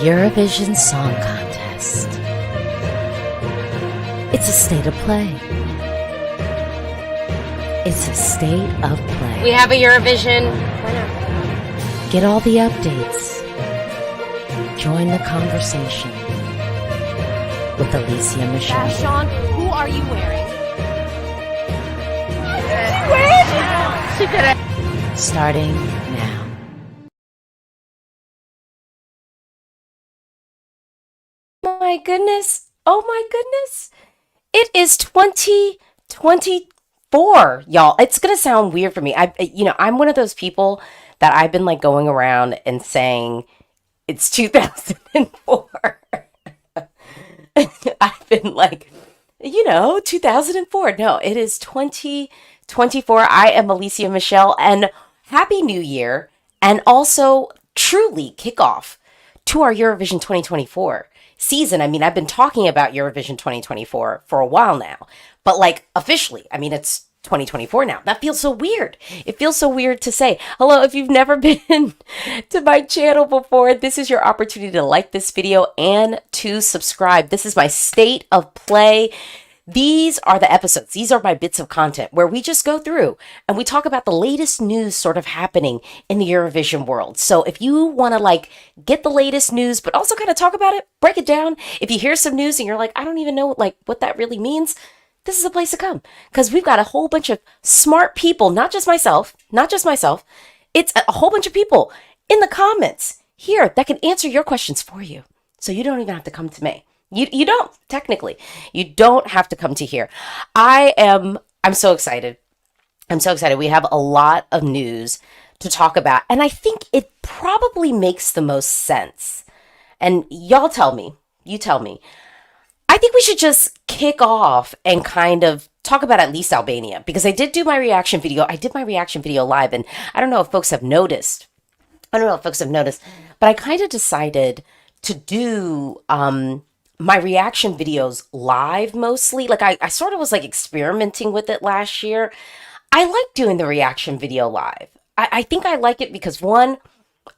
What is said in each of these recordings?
Eurovision Song Contest. It's a state of play. It's a state of play. We have a Eurovision. Get all the updates. Join the conversation with Alesia Michelle. Sean, who are you wearing? She did it. Starting now. My goodness. Oh my goodness. It is 2024, y'all. It's going to sound weird for me. I'm one of those people that I've been like going around and saying it's 2004. I've been like, 2004. No, it is 2024. I am Alesia Michelle, and Happy New Year, and also truly kickoff to our Eurovision 2024 season. I mean, I've been talking about Eurovision 2024 for a while now, but like officially, it's 2024 now. That feels so weird. It feels so weird to say. Hello, if you've never been to my channel before, this is your opportunity to like this video and to subscribe. This is my state of play. These are the episodes. These are my bits of content where we just go through and we talk about the latest news sort of happening in the Eurovision world. So if you want to like get the latest news, but also kind of talk about it, break it down. If you hear some news and you're like, I don't even know like what that really means, this is a place to come, because we've got a whole bunch of smart people, not just myself. It's a whole bunch of people in the comments here that can answer your questions for you. So you don't even have to come to me. You don't, technically. You don't have to come to here. I'm so excited. I'm so excited. We have a lot of news to talk about, and I think it probably makes the most sense. And y'all tell me, you tell me. I think we should just kick off and kind of talk about at least Albania, because I did do my reaction video. I did my reaction video live, and I don't know if folks have noticed. But I kind of decided to do my reaction videos live mostly. Like I sort of was like experimenting with it last year. I like doing the reaction video live. I think I like it because, one,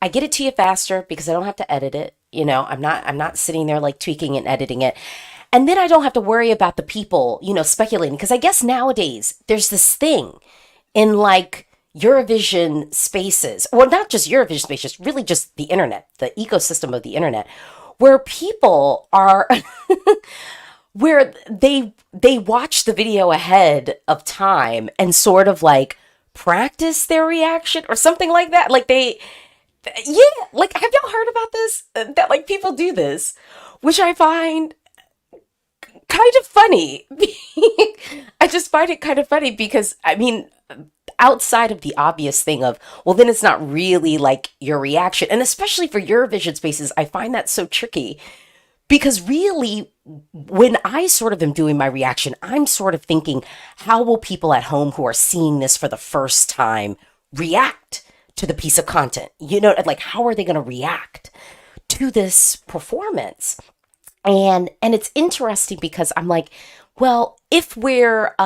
I get it to you faster because I don't have to edit it. I'm not sitting there like tweaking and editing it. And then I don't have to worry about the people, speculating. Because I guess nowadays there's this thing in like Eurovision spaces, well, not just Eurovision spaces, really just the internet, the ecosystem of the internet, where people are, where they watch the video ahead of time and sort of like practice their reaction or something like that. Like have y'all heard about this? That like people do this, which I find kind of funny. I just find it kind of funny because, outside of the obvious thing of, well, then it's not really like your reaction. And especially for Eurovision spaces, I find that so tricky because really when I sort of am doing my reaction, I'm sort of thinking, how will people at home who are seeing this for the first time react to the piece of content? Like how are they going to react to this performance? And it's interesting because I'm like, well, if we're,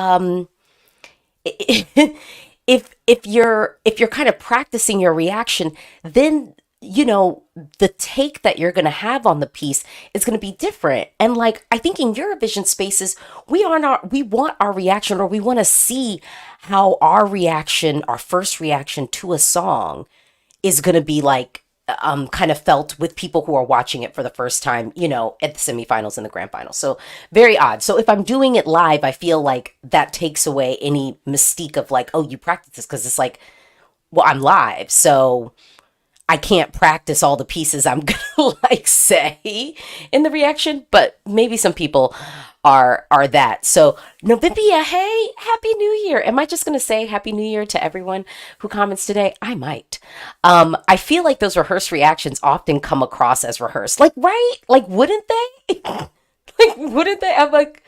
if you're kind of practicing your reaction, then, the take that you're going to have on the piece is going to be different. And like, I think in Eurovision spaces, we want our reaction, or we want to see how our first reaction to a song is going to be like, kind of felt with people who are watching it for the first time, at the semifinals and the grand final. So very odd. So if I'm doing it live, I feel like that takes away any mystique of like, oh, you practice this, because it's like, well, I'm live, so I can't practice all the pieces I'm gonna like say in the reaction, but maybe some people are that. So Namibia, hey, Happy New Year. Am I just gonna say Happy New Year to everyone who comments today? I might. I feel like those rehearsed reactions often come across as rehearsed. Like, right? Like, wouldn't they? Wouldn't they? I'm like,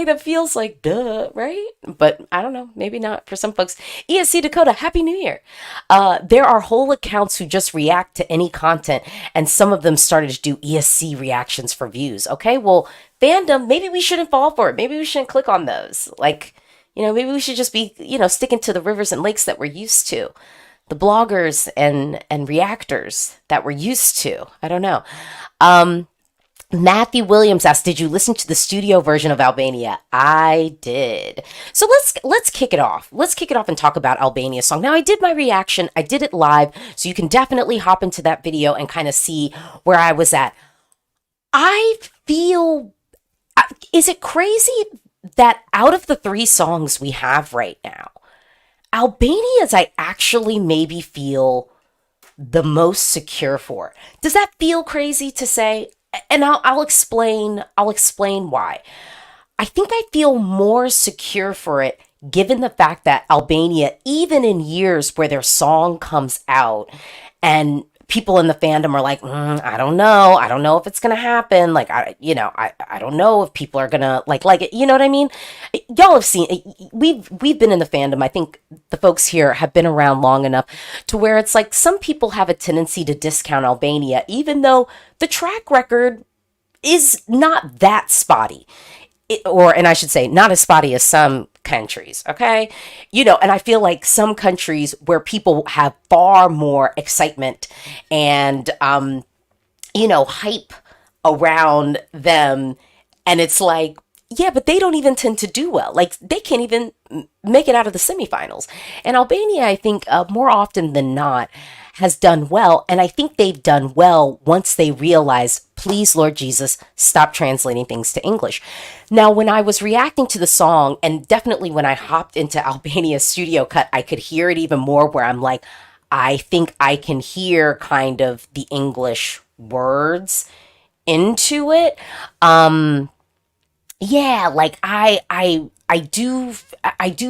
that feels like duh, right? But I don't know, maybe not for some folks. ESC Dakota, Happy New Year. There are whole accounts who just react to any content, and some of them started to do ESC reactions for views. Okay, well, fandom, maybe we shouldn't fall for it. Maybe we shouldn't click on those. Like, maybe we should just be, sticking to the rivers and lakes that we're used to. the bloggers and reactors that we're used to. I don't know. Matthew Williams asked, "Did you listen to the studio version of Albania?" I did. So let's kick it off. Let's kick it off and talk about Albania's song. Now, I did my reaction. I did it live, so you can definitely hop into that video and kind of see where I was at. I feel, is it crazy that out of the 3 songs we have right now, Albania's I actually maybe feel the most secure for? Does that feel crazy to say? And I'll explain why. I think I feel more secure for it given the fact that Albania, even in years where their song comes out and people in the fandom are like, I don't know if it's gonna happen. Like, I don't know if people are gonna like it. You know what I mean? Y'all have seen, we've been in the fandom. I think the folks here have been around long enough to where it's like some people have a tendency to discount Albania, even though the track record is not that spotty. And I should say, not as spotty as some countries, okay? And I feel like some countries where people have far more excitement and, hype around them, and it's like, yeah, but they don't even tend to do well. Like, they can't even make it out of the semifinals. And Albania, I think, more often than not, has done well. And I think they've done well once they realize, please, Lord Jesus, stop translating things to English. Now, when I was reacting to the song, and definitely when I hopped into Albania's studio cut, I could hear it even more where I'm like, I think I can hear kind of the English words into it. Yeah, like I do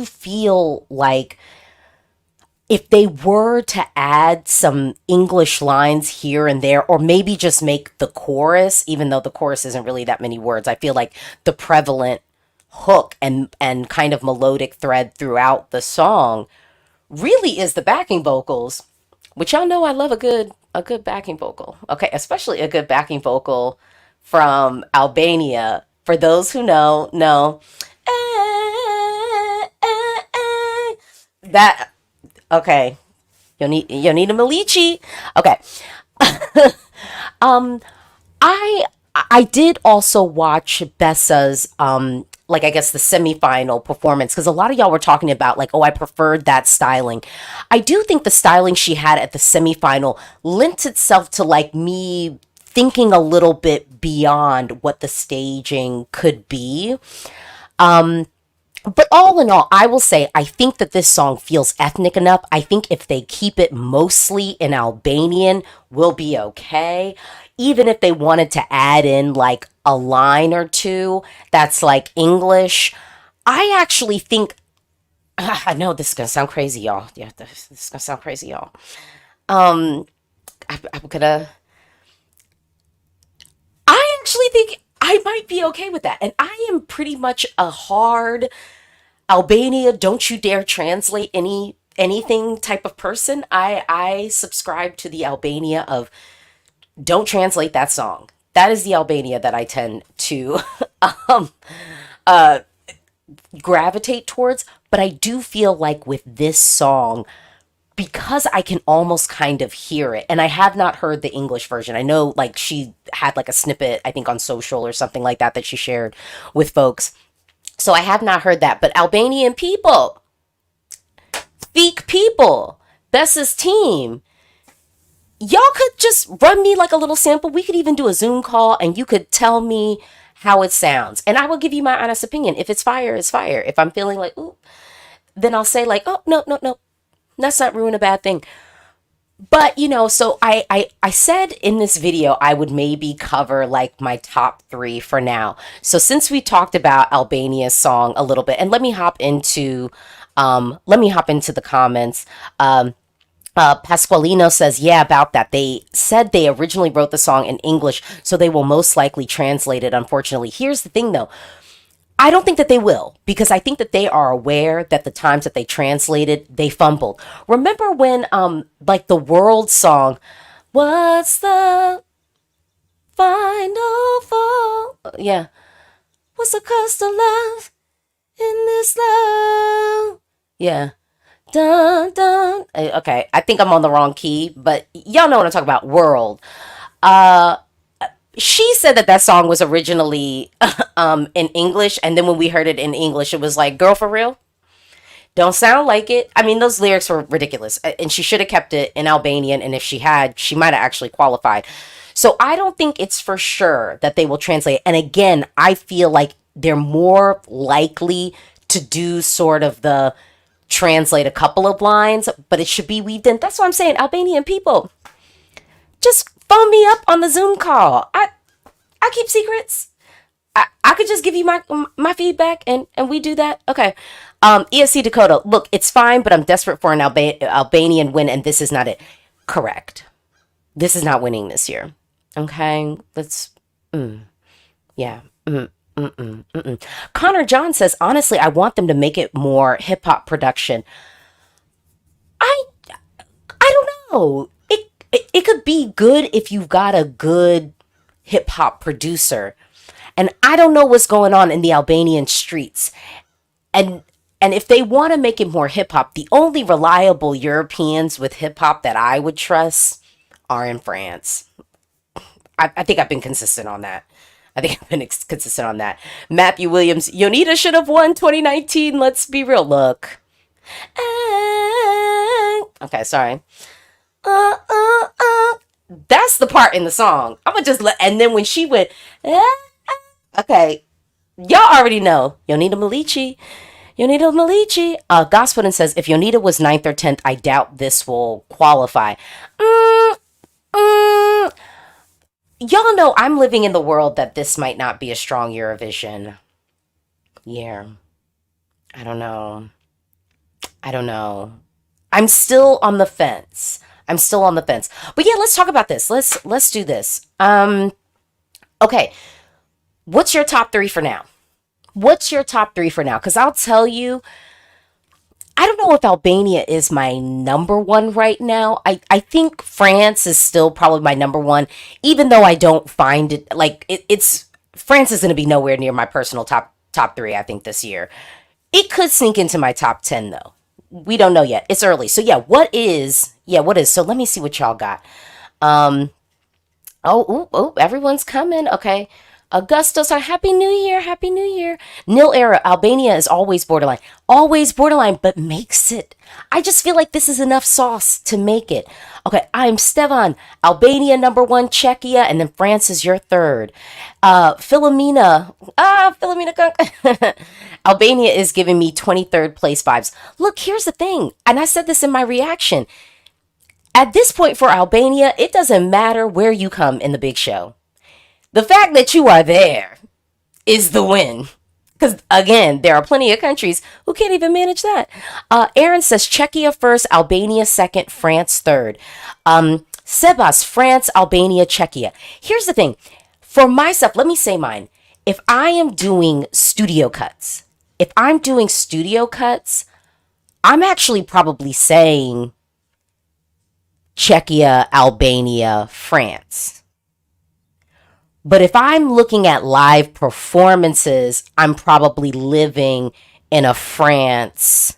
feel like if they were to add some English lines here and there, or maybe just make the chorus, even though the chorus isn't really that many words, I feel like the prevalent hook and kind of melodic thread throughout the song really is the backing vocals, which y'all know I love a good backing vocal. Okay, especially a good backing vocal from Albania. For those who know. That, okay. You'll need a Milici. Okay. I did also watch Bessa's like, I guess the semifinal performance, because a lot of y'all were talking about like, oh, I preferred that styling. I do think the styling she had at the semifinal lent itself to like me thinking a little bit beyond what the staging could be. But all in all, I will say, I think that this song feels ethnic enough. I think if they keep it mostly in Albanian, we'll be okay. Even if they wanted to add in like a line or two that's like English, I actually think, I know this is going to sound crazy, y'all. Yeah, this is going to sound crazy, y'all. I'm gonna, I actually think I might be okay with that. And I am pretty much a hard Albania, don't you dare translate anything type of person. I subscribe to the Albania of don't translate that song. That is the Albania that I tend to gravitate towards. But I do feel like with this song, because I can almost kind of hear it, and I have not heard the English version. I know like she had like a snippet, I think on social or something like that she shared with folks. So I have not heard that. But Albanian people, speak people, Bessa's team, y'all could just run me like a little sample. We could even do a Zoom call and you could tell me how it sounds. And I will give you my honest opinion. If it's fire, it's fire. If I'm feeling like, ooh, then I'll say like, oh, no. Let's not ruin a bad thing. But, so I said in this video, I would maybe cover like my top 3 for now. So since we talked about Albania's song a little bit, and let me hop into the comments. Pasqualino says, yeah, about that. They said they originally wrote the song in English, so they will most likely translate it, unfortunately. Here's the thing though. I don't think that they will, because I think that they are aware that the times that they translated, they fumbled. Remember when, like the world song, what's the final fall? Yeah. What's the cost of love in this love? Yeah. Dun, dun. Okay, I think I'm on the wrong key, but y'all know what I'm talking about. World. Uh, she said that that song was originally in English, and then when we heard it in English, it was like, "Girl, for real." Don't sound like it. I mean, those lyrics were ridiculous, and she should have kept it in Albanian. And if she had, she might have actually qualified. So I don't think it's for sure that they will translate. And again, I feel like they're more likely to do sort of the translate a couple of lines, but it should be weaved in. That's what I'm saying. Albanian people, just phone me up on the Zoom call. I keep secrets. I could just give you my feedback and we do that. Okay. ESC Dakota, look, it's fine, but I'm desperate for an Albanian win, and this is not it. Correct. This is not winning this year. Okay. Let's. Yeah. Connor John says, honestly, I want them to make it more hip hop production. I I don't know. It could be good if you've got a good hip hop producer. And I don't know what's going on in the Albanian streets. And and if they want to make it more hip hop, the only reliable Europeans with hip hop that I would trust are in France. I think I've been consistent on that. I think I've been consistent on that. Matthew Williams, Yonita should have won 2019. Let's be real. Look. Okay, sorry. That's the part in the song. I'm gonna just let, and then when she went, okay, y'all already know. Yonita Malici. Yonita Malici. Gospodin says, if Yonita was ninth or 10th, I doubt this will qualify. Y'all know I'm living in the world that this might not be a strong Eurovision year. I don't know. I don't know. I'm still on the fence. I'm still on the fence. But yeah, let's talk about this. Let's do this. Okay. What's your top 3 for now? What's your top 3 for now? Because I'll tell you, I don't know if Albania is my number 1 right now. I think France is still probably my number 1, even though I don't find it like it's France is going to be nowhere near my personal top 3, I think, this year. It could sneak into my top 10 though. We don't know yet. It's early. So yeah, what is? So let me see what y'all got. Everyone's coming. Okay. Augusto, so Happy New Year. Happy New Year. Nil Era, Albania is always borderline, but makes it. I just feel like this is enough sauce to make it. Okay, I'm Stevan, Albania number 1, Czechia, and then France is your 3rd. Philomena, Albania is giving me 23rd place vibes. Look, here's the thing, and I said this in my reaction. At this point for Albania, it doesn't matter where you come in the big show. The fact that you are there is the win. Because, again, there are plenty of countries who can't even manage that. Aaron says Czechia first, Albania second, France third. Sebas, France, Albania, Czechia. Here's the thing. For myself, let me say mine. If I am doing studio cuts, I'm actually probably saying Czechia, Albania, France. But if I'm looking at live performances, I'm probably living in a France,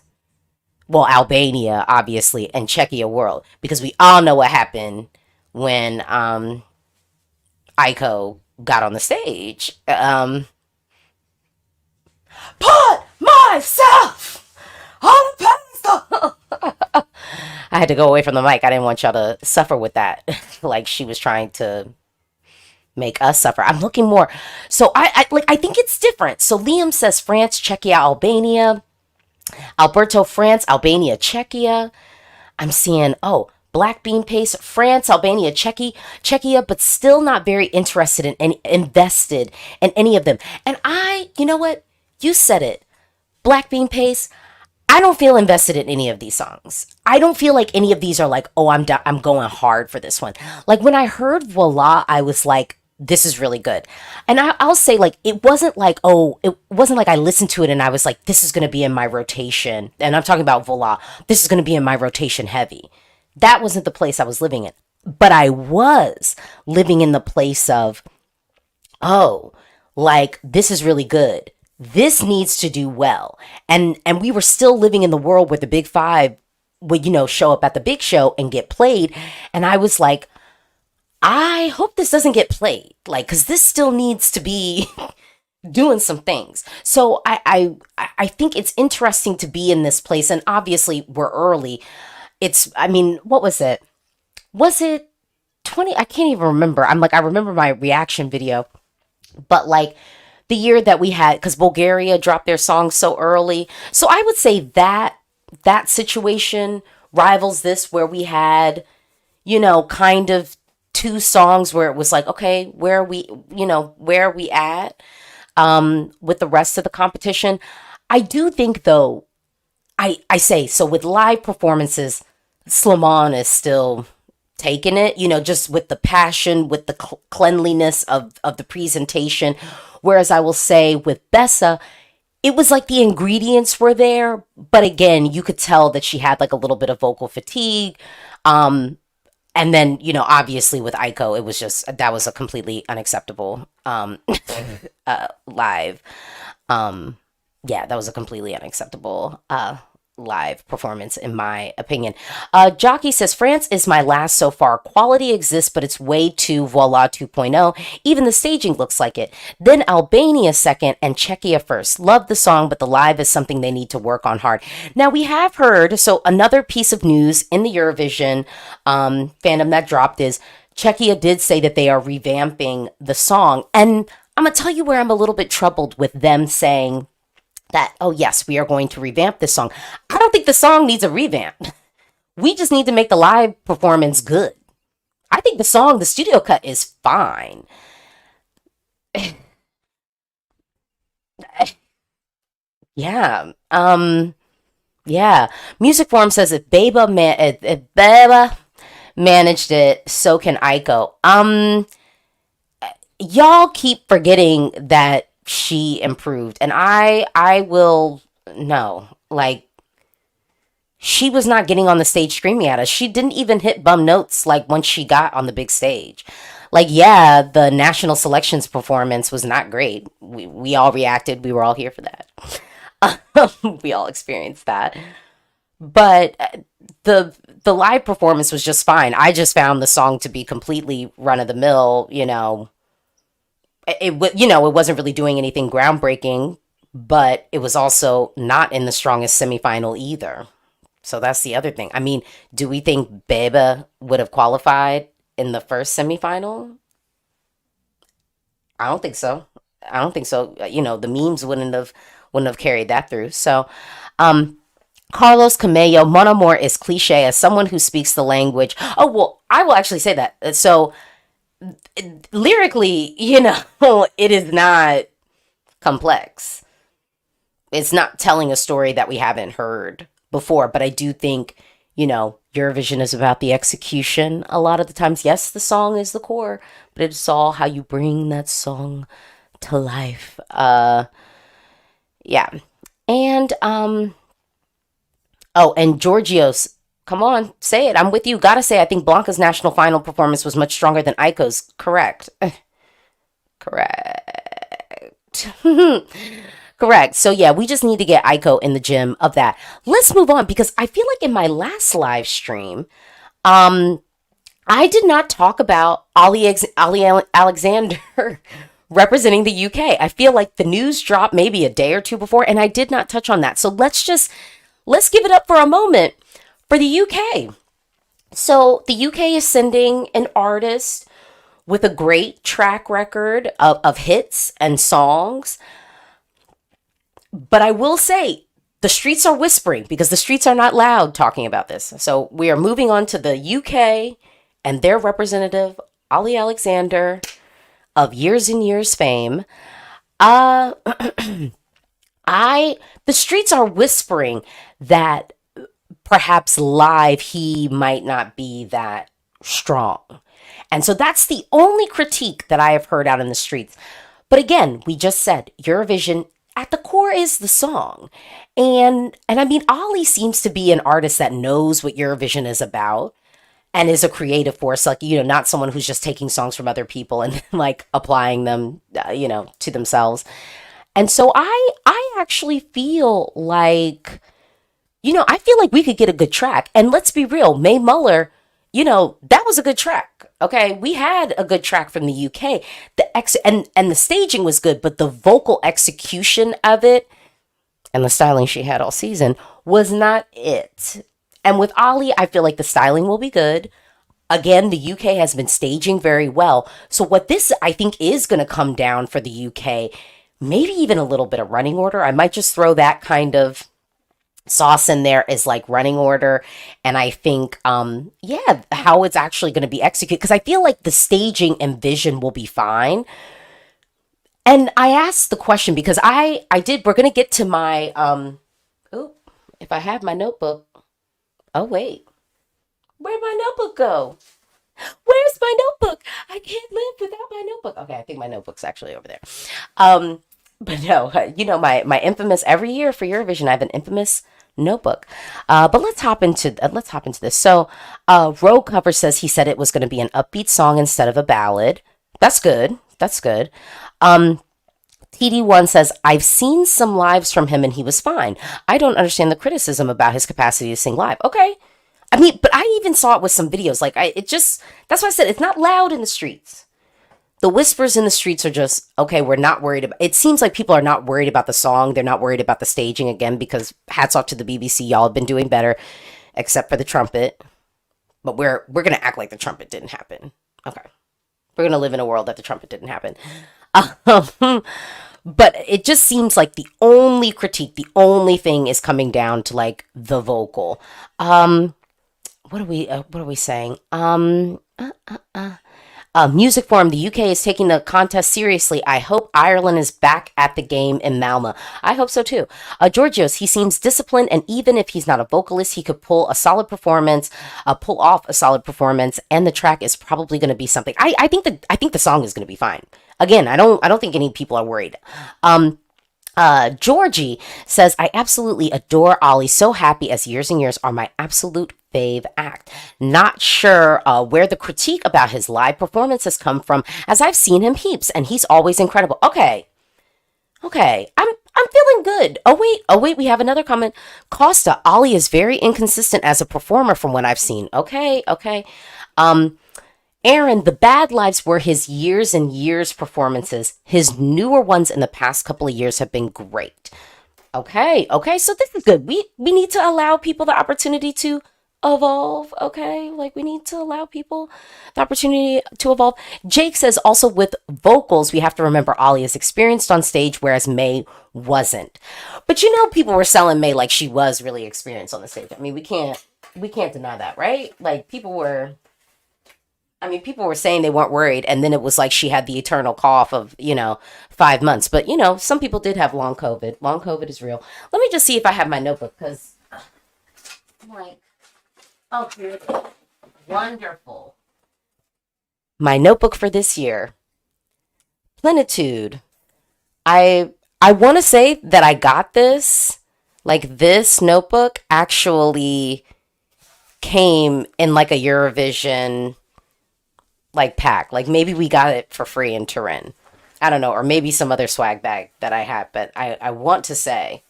well, Albania, obviously, and Czechia world. Because we all know what happened when Aiko got on the stage. Put myself on a pedestal. I had to go away from the mic. I didn't want y'all to suffer with that. Like she was trying to make us suffer. I'm looking more. So I think it's different. So Liam says France, Czechia, Albania. Alberto, France, Albania, Czechia. I'm seeing, Black Bean Paste, France, Albania, Czechia, but still not very interested in invested in any of them. And you know what? You said it. Black Bean Paste, I don't feel invested in any of these songs. I don't feel like any of these are like, I'm going hard for this one. Like when I heard Voila, I was like, this is really good. And I'll say, like, it wasn't like I listened to it and I was like, this is going to be in my rotation. And I'm talking about Voila. This is going to be in my rotation heavy. That wasn't the place I was living in. But I was living in the place of, this is really good. This needs to do well. And we were still living in the world where the big 5 would, show up at the big show and get played. And I was like, I hope this doesn't get played, like, because this still needs to be doing some things. So I think it's interesting to be in this place, and obviously we're early. What was it? Was it 20? I can't even remember. I remember my reaction video, but like the year that we had, because Bulgaria dropped their song so early. So I would say that situation rivals this, where we had, kind of two songs where it was like, okay, where are we at with the rest of the competition. I do think, though, I say, so with live performances, Slimane is still taking it, just with the passion, with the cleanliness of the presentation. Whereas I will say with Bessa, it was like the ingredients were there, but again, you could tell that she had like a little bit of vocal fatigue. And then, obviously with Aiko, it was just, that was a completely unacceptable live. That was a completely unacceptable live performance, in my opinion. Jockey says, France is my last so far. Quality exists, but it's way too Voila 2.0. Even the staging looks like it. Then Albania second and Czechia first. Love the song, but the live is something they need to work on hard. Now, we have heard, so another piece of news in the Eurovision fandom that dropped is Czechia did say that they are revamping the song. And I'm going to tell you where I'm a little bit troubled with them saying that, oh yes, we are going to revamp this song. I don't think the song needs a revamp. We just need to make the live performance good. I think the song, the studio cut, is fine. Yeah. Yeah. Music Forum says if Beba managed it, so can Aiko. Y'all keep forgetting that she improved, and I will no, like, she was not getting on the stage screaming at us. She didn't even hit bum notes like once she got on the big stage. Like, yeah, the national selections performance was not great. We all reacted. We were all here for that. We all experienced that. But the live performance was just fine. I just found the song to be completely run of the mill, It wasn't really doing anything groundbreaking, but it was also not in the strongest semifinal either. So that's the other thing. I mean, do we think Bebe would have qualified in the first semifinal? I don't think so. The memes wouldn't have carried that through. So, Carlos Camello, Mon Amour is cliche as someone who speaks the language. Oh, well, I will actually say that. So, lyrically, it is not complex. It's not telling a story that we haven't heard before, but I do think, Eurovision is about the execution a lot of the times. Yes, the song is the core, but it's all how you bring that song to life. Yeah. And, and Georgios, come on, say it. I'm with you. Gotta say, I think Blanca's national final performance was much stronger than Aiko's. Correct. Correct. Correct. So yeah, we just need to get Aiko in the gym of that. Let's move on, because I feel like in my last live stream, I did not talk about Ali Alexander representing the UK. I feel like the news dropped maybe a day or two before, and I did not touch on that. So let's give it up for a moment for the UK. So the UK is sending an artist with a great track record of hits and songs. But I will say, the streets are whispering, because the streets are not loud talking about this. So we are moving on to the UK and their representative, Ali Alexander, of years and years fame. The streets are whispering that perhaps live he might not be that strong. And so that's the only critique that I have heard out in the streets. But again, we just said Eurovision at the core is the song. And I mean, Ali seems to be an artist that knows what Eurovision is about and is a creative force, like, not someone who's just taking songs from other people and like applying them, to themselves. And so I actually feel like I feel like we could get a good track. And let's be real, Mae Muller, that was a good track. Okay, we had a good track from the UK. And the staging was good, but the vocal execution of it and the styling she had all season was not it. And with Ali, I feel like the styling will be good. Again, the UK has been staging very well. So what this, I think, is going to come down for the UK, maybe even a little bit of running order. I might just throw that kind of sauce in there as like running order. And I think, how it's actually going to be executed. Because I feel like the staging and vision will be fine. And I asked the question because we're going to get to my, if I have my notebook. Oh, wait. Where'd my notebook go? Where's my notebook? I can't live without my notebook. Okay, I think my notebook's actually over there. But no, my infamous, every year for Eurovision, I have an infamous notebook. But let's hop into this. So, Rogue Cover says he said it was going to be an upbeat song instead of a ballad. That's good. TD1 says, I've seen some lives from him and he was fine. I don't understand the criticism about his capacity to sing live. Okay. I mean, but I even saw it with some videos. Like, that's why I said it's not loud in the streets. The whispers in the streets are just, okay, we're not worried about, it seems like people are not worried about the song. They're not worried about the staging again, because hats off to the BBC. Y'all have been doing better, except for the trumpet. But we're going to act like the trumpet didn't happen. Okay. We're going to live in a world that the trumpet didn't happen. But it just seems like the only critique, the only thing is coming down to like the vocal. What are we saying? Music Forum, the UK is taking the contest seriously. I hope Ireland is back at the game in Malmö. I hope so too. Georgios, he seems disciplined, and even if he's not a vocalist, he could pull off a solid performance, and the track is probably going to be something. I think the song is going to be fine. Again, I don't think any people are worried. Georgie says, I absolutely adore Ollie. So happy, as Years and Years are my absolute fave act. Not sure where the critique about his live performance has come from, as I've seen him heaps and he's always incredible. Okay, I'm feeling good. Oh wait, we have another comment. Costa, Ollie is very inconsistent as a performer from what I've seen. Okay. Aaron, the bad lives were his Years and Years performances. His newer ones in the past couple of years have been great. Okay, so this is good. We need to allow people the opportunity to evolve, okay? Like, we need to allow people the opportunity to evolve. Jake says, also with vocals, we have to remember Ollie is experienced on stage, whereas May wasn't. But people were selling May like she was really experienced on the stage. I mean, we can't deny that, right? Like, people were saying they weren't worried, and then it was like she had the eternal cough of, 5 months. But, some people did have long COVID. Long COVID is real. Let me just see if I have my notebook, because I'm like, oh, here it is. Wonderful. My notebook for this year. Plenitude. I want to say that I got this. Like, this notebook actually came in like a Eurovision like pack. Like, maybe we got it for free in Turin. I don't know, or maybe some other swag bag that I had, but I want to say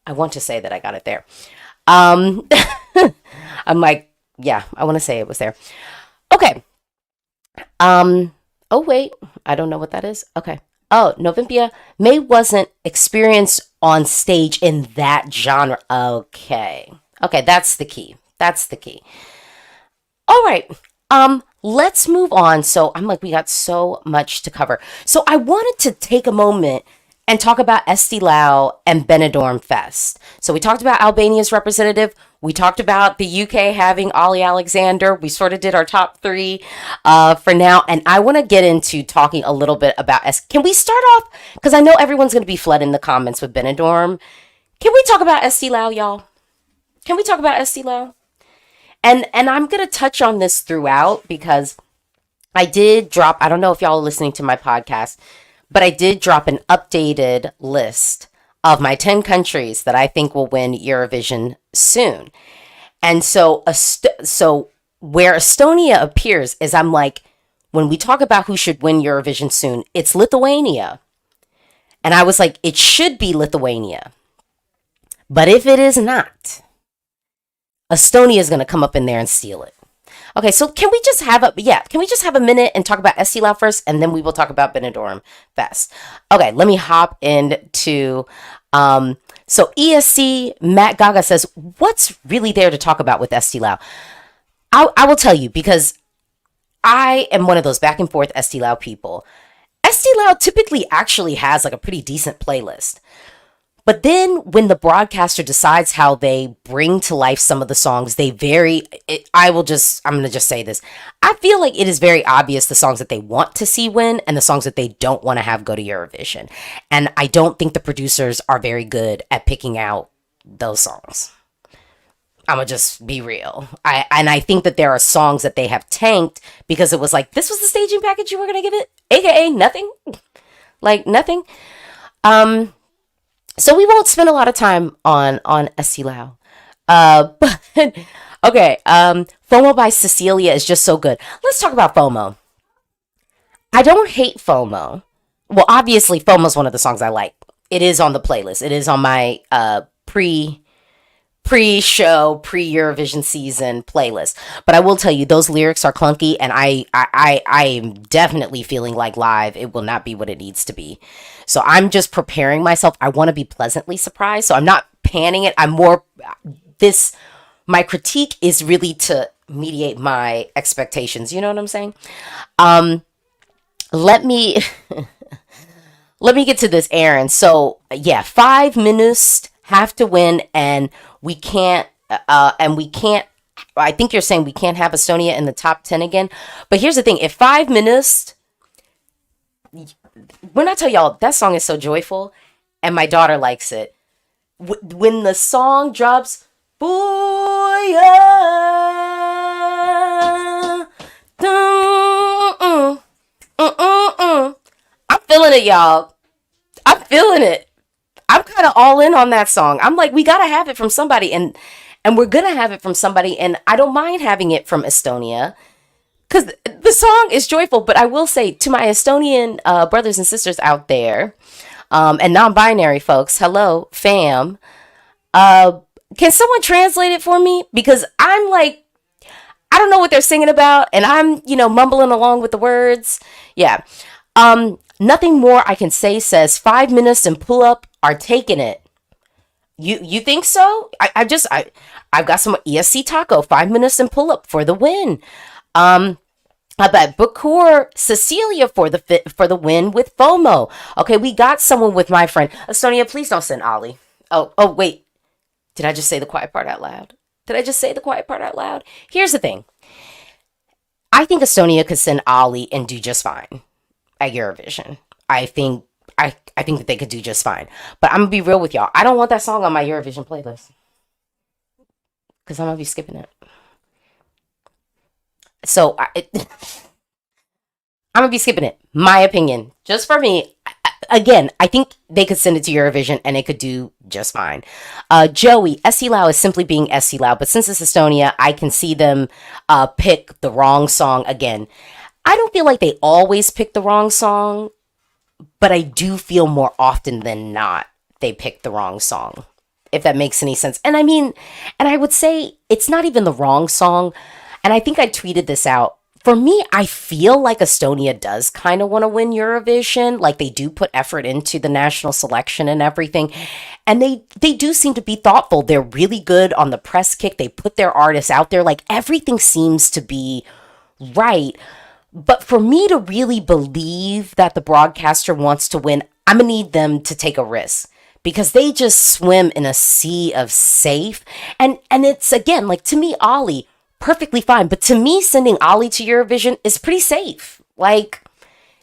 that I got it there. I'm like, yeah, I want to say it was there. Okay. Oh wait, I don't know what that is. Okay. Oh, Novimpia, May wasn't experienced on stage in that genre. Okay, that's the key. All right. Let's move on. So I'm like, we got so much to cover. So I wanted to take a moment and talk about Eesti Laul and Benidorm Fest. So we talked about Albania's representative. We talked about the UK having Ollie Alexander. We sort of did our top 3 for now. And I want to get into talking a little bit about Can we start off? Because I know everyone's going to be flooding the comments with Benidorm. Can we talk about Eesti Laul, y'all? Can we talk about Eesti Laul? And I'm going to touch on this throughout, because I did drop, I don't know if y'all are listening to my podcast, but I did drop an updated list of my 10 countries that I think will win Eurovision soon. And so where Estonia appears is, I'm like, when we talk about who should win Eurovision soon, it's Lithuania. And I was like, it should be Lithuania. But if it is not, Estonia is going to come up in there and steal it. Okay, so can we just have a minute and talk about Eesti Laul first, and then we will talk about Benidorm Fest. Okay, let me hop into so ESC Matt Gaga says, what's really there to talk about with Eesti Laul? I will tell you, because I am one of those back and forth Eesti Laul people. Eesti Laul typically actually has like a pretty decent playlist. But then when the broadcaster decides how they bring to life some of the songs, I'm going to just say this. I feel like it is very obvious the songs that they want to see win and the songs that they don't want to have go to Eurovision. And I don't think the producers are very good at picking out those songs. I'm going to just be real. I think that there are songs that they have tanked because it was like, this was the staging package you were going to give it? AKA nothing. Like nothing. So we won't spend a lot of time on Eesti Laul. But okay, FOMO by Cecilia is just so good. Let's talk about FOMO. I don't hate FOMO. Well, obviously FOMO is one of the songs I like. It is on the playlist. It is on my pre-show, pre-Eurovision season playlist. But I will tell you, those lyrics are clunky, and I am definitely feeling like live it will not be what it needs to be. So I'm just preparing myself. I want to be pleasantly surprised. So I'm not panning it. My critique is really to mediate my expectations. You know what I'm saying? Let me get to this, Aaron. So yeah, 5 minutes have to win, and we can't, I think you're saying we can't have Estonia in the top 10 again. But here's the thing. If 5 minutes, when I tell y'all, that song is so joyful, and my daughter likes it. When the song drops, booyah, I'm feeling it, y'all. I'm feeling it. I'm kind of all in on that song. I'm like, we got to have it from somebody, and we're going to have it from somebody, and I don't mind having it from Estonia because the song is joyful. But I will say to my Estonian brothers and sisters out there, and non-binary folks, hello, fam, can someone translate it for me? Because I'm like, I don't know what they're singing about, and I'm, mumbling along with the words. Yeah. Nothing more I can say says 5 minutes and pull up are taking it. You think so? I've got some ESC taco, 5 minutes and pull up for the win. I bet Bakur Cecilia for the win with FOMO. Okay, we got someone with my friend Estonia. Please don't send Ollie. Oh wait, did I just say the quiet part out loud? Here's the thing. I think Estonia could send Ollie and do just fine at Eurovision. I think that they could do just fine. But I'm gonna be real with y'all. I don't want that song on my Eurovision playlist because I'm gonna be skipping it. So I'm gonna be skipping it. My opinion, just for me. Again, I think they could send it to Eurovision and it could do just fine. Joey, Eesti Laul is simply being Eesti Laul, but since it's Estonia, I can see them pick the wrong song again. I don't feel like they always pick the wrong song, but I do feel more often than not they pick the wrong song, if that makes any sense. And I mean, and I would say it's not even the wrong song. And I think I tweeted this out. For me, I feel like Estonia does kind of want to win Eurovision. Like they do put effort into the national selection and everything. And they do seem to be thoughtful. They're really good on the press kick. They put their artists out there. Like everything seems to be right. But for me to really believe that the broadcaster wants to win, I'm going to need them to take a risk because they just swim in a sea of safe. And it's, again, like to me, Ollie, perfectly fine. But to me, sending Ollie to Eurovision is pretty safe. Like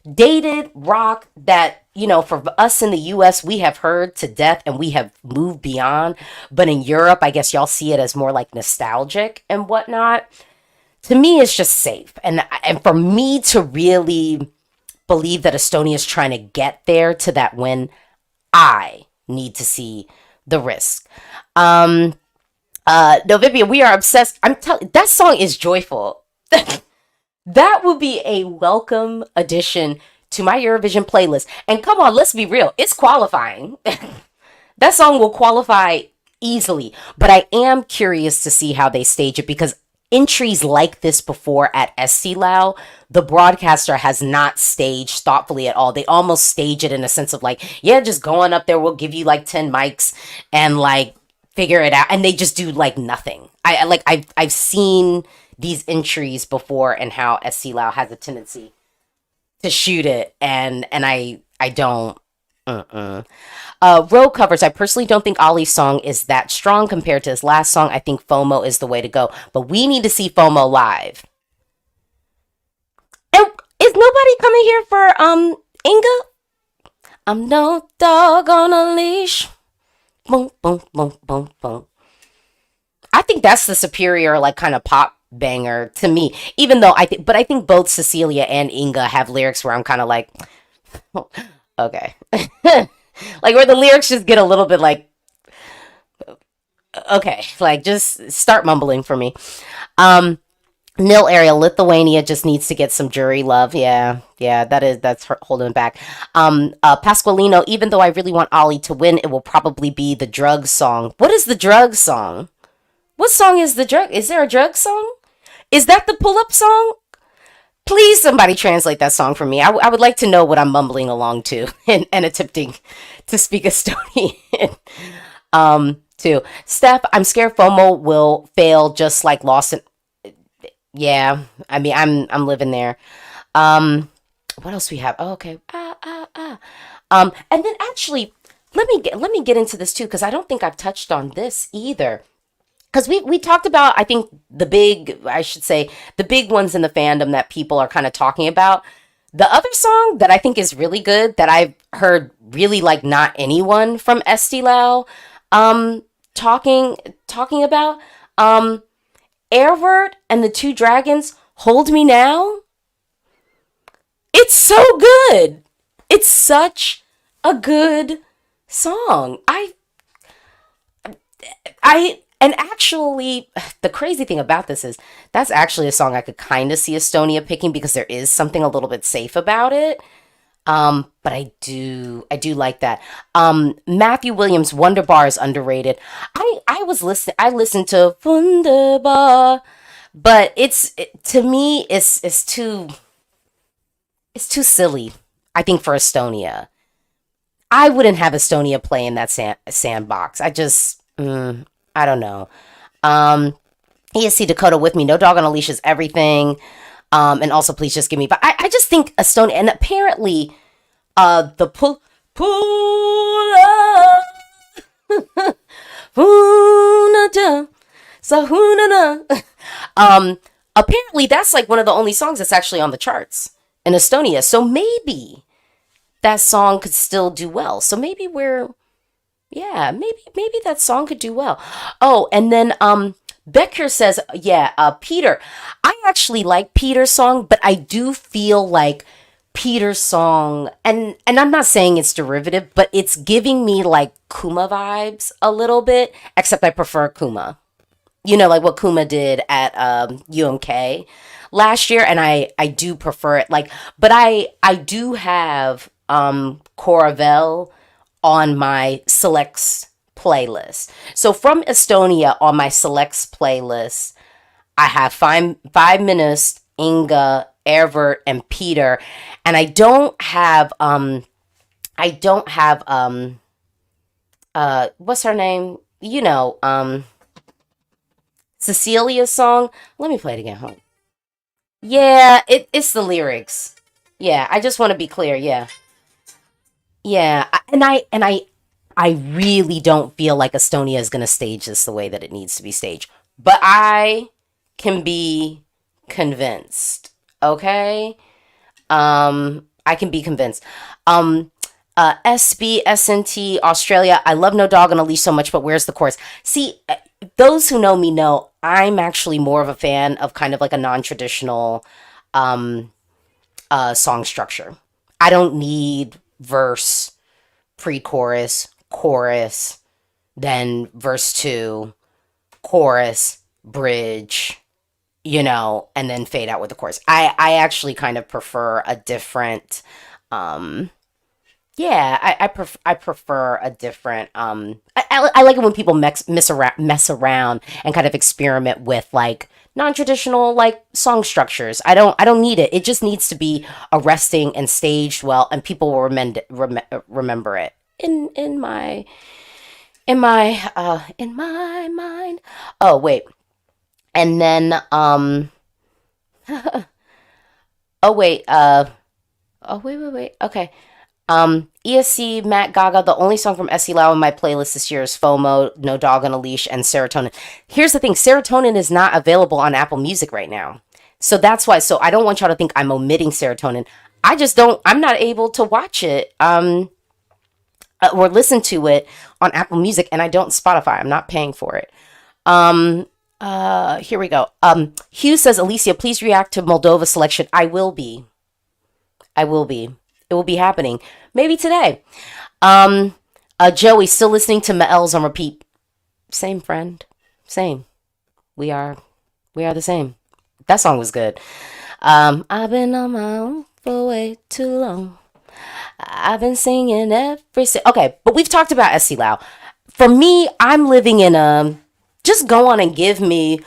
dated rock that, for us in the US, we have heard to death and we have moved beyond. But in Europe, I guess y'all see it as more like nostalgic and whatnot. To me, it's just safe. And for me to really believe that Estonia is trying to get there to that win, I need to see the risk. No, Vivian, we are obsessed. I'm telling that song is joyful. That would be a welcome addition to my Eurovision playlist. And come on, let's be real. It's qualifying. That song will qualify easily. But I am curious to see how they stage it, because entries like this before at Eesti Laul, the broadcaster has not staged thoughtfully at all. They almost stage it in a sense of like, yeah, just going up there, we'll give you like 10 mics and like figure it out. And they just do like nothing. I've seen these entries before and how Eesti Laul has a tendency to shoot it, and I don't. Road covers. I personally don't think Ali's song is that strong compared to his last song. I think FOMO is the way to go. But we need to see FOMO live. And is nobody coming here for Inga? I'm no dog on a leash. Boom, boom, boom, boom, boom. I think that's the superior, like, kind of pop banger to me. Even though I think both Cecilia and Inga have lyrics where I'm kind of like, okay. Like, where the lyrics just get a little bit like, okay, like, just start mumbling for me. Nil area, Lithuania just needs to get some jury love. Yeah, that's holding back. Pasqualino, even though I really want Ali to win, it will probably be the drug song. What is the drug song? What song is the drug? Is there a drug song? Is that the pull-up song? Please, somebody translate that song for me. I would like to know what I'm mumbling along to and attempting to speak Estonian. Too. Steph, I'm scared FOMO will fail just like Lost in... Yeah, I mean, I'm living there. What else we have? Oh, okay. And then actually, let me get into this too, because I don't think I've touched on this either. Because we talked about, I think, the big ones in the fandom that people are kind of talking about. The other song that I think is really good, that I've heard really like not anyone from Eesti Laul talking about, Airward and the Two Dragons, Hold Me Now. It's so good. It's such a good song. And actually, the crazy thing about this is that's actually a song I could kind of see Estonia picking, because there is something a little bit safe about it. But I do like that. Matthew Williams, Wonderbar is underrated. I listened to Wunderbar, but to me it's too silly, I think, for Estonia. I wouldn't have Estonia play in that sandbox. I don't know. ESC Dakota with me. No dog on a leash is everything. And also, please just give me. But I just think Estonia, and apparently, the pull apparently that's like one of the only songs that's actually on the charts in Estonia. So maybe that song could still do well. So maybe maybe that song could do well. Oh, and then Becker says, Peter. I actually like Peter's song, but I do feel like Peter's song, and I'm not saying it's derivative, but it's giving me like Kuma vibes a little bit, except I prefer Kuma. You know, like what Kuma did at UMK last year, and I do prefer it. Like, but I do have Coravel on my selects playlist. So from Estonia on my selects playlist, I have five minutes, Inga, Evert, and Peter, and I don't have what's her name? You know, Cecilia's song. Let me play it again. Hold on. Yeah, it's the lyrics. Yeah, I just want to be clear. Yeah. And I really don't feel like Estonia is going to stage this the way that it needs to be staged. But I can be convinced. Okay? I can be convinced. SB, SNT, Australia. I love No Dog on a Leash so much, but where's the chorus? See, those who know me know I'm actually more of a fan of kind of like a non-traditional song structure. I don't need verse, pre-chorus, chorus, then verse 2, chorus, bridge, you know, and then fade out with the chorus. I actually kind of prefer a different Yeah, I prefer a different I like it when people mess around and kind of experiment with like non-traditional like song structures. I don't need it. It just needs to be arresting and staged well, and people will remember it in my mind. Oh wait, and then oh wait okay. ESC, Matt Gaga, the only song from Eesti Laul in my playlist this year is FOMO, No Dog on a Leash, and Serotonin. Here's the thing, Serotonin is not available on Apple Music right now. So that's why, so I don't want y'all to think I'm omitting Serotonin. I'm not able to watch it, or listen to it on Apple Music, and I don't Spotify. I'm not paying for it. Here we go. Hugh says, Alesia, please react to Moldova selection. I will be. It will be happening. Maybe today. Joey, still listening to Mael's on repeat. Same friend. Same. We are the same. That song was good. I've been on my own for way too long. I've been singing okay, but we've talked about Eesti Laul. For me, I'm living in a just go on and give me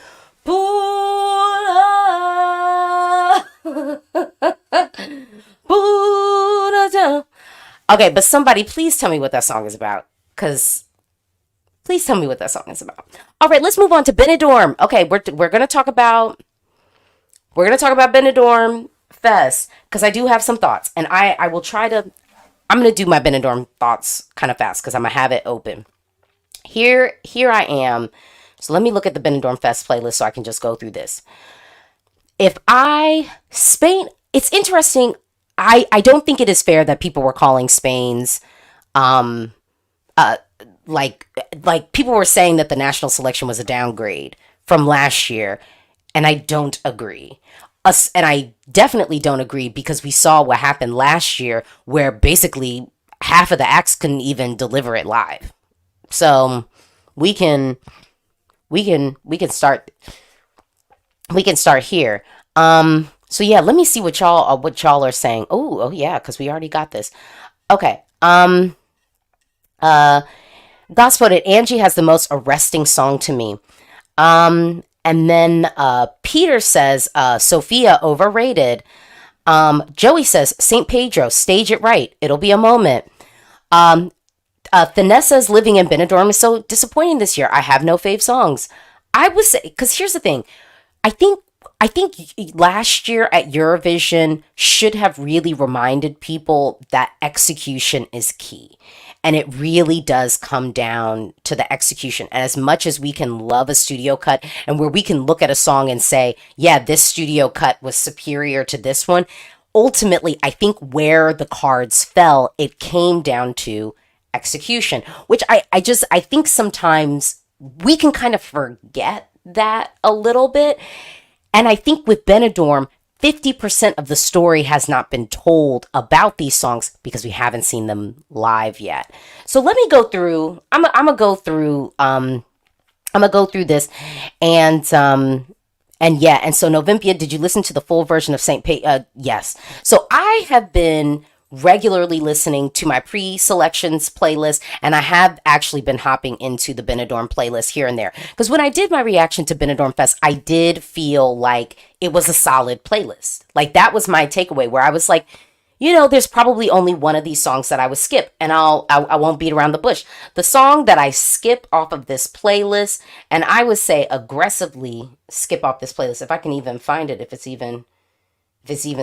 okay, but somebody please tell me what that song is about. Please tell me what that song is about. All right, let's move on to Benidorm. Okay, we're gonna talk about Benidorm Fest because I do have some thoughts, and I will try to. I'm gonna do my Benidorm thoughts kind of fast because I'm gonna have it open. Here I am. So let me look at the Benidorm Fest playlist so I can just go through this. Spain, it's interesting. I don't think it is fair that people were calling Spain's like people were saying that the national selection was a downgrade from last year, and I don't agree. And I definitely don't agree because we saw what happened last year where basically half of the acts couldn't even deliver it live. So we can start here. So yeah, let me see what y'all are saying. Oh yeah, because we already got this. Okay. Gospel Angie has the most arresting song to me. And then Peter says Sophia overrated. Joey says St. Pedro, stage it right. It'll be a moment. Vanessa's living in Benidorm is so disappointing this year. I have no fave songs. I would say, because here's the thing. I think last year at Eurovision should have really reminded people that execution is key. And it really does come down to the execution. And as much as we can love a studio cut and where we can look at a song and say, yeah, this studio cut was superior to this one, ultimately, I think where the cards fell, it came down to execution, which I think sometimes we can kind of forget that a little bit. And I think with Benidorm, 50% of the story has not been told about these songs because we haven't seen them live yet. So let me go through. I'm gonna go through this, and yeah. And so Novimpia, did you listen to the full version of Yes. So I have been regularly listening to my pre-selections playlist, and I have actually been hopping into the Benidorm playlist here and there, because when I did my reaction to Benidorm Fest, I did feel like it was a solid playlist. Like that was my takeaway, where I was like, you know, there's probably only one of these songs that I would skip, and I won't beat around the bush. The song that I skip off of this playlist, and I would say aggressively skip off this playlist if I can even find it, if it's even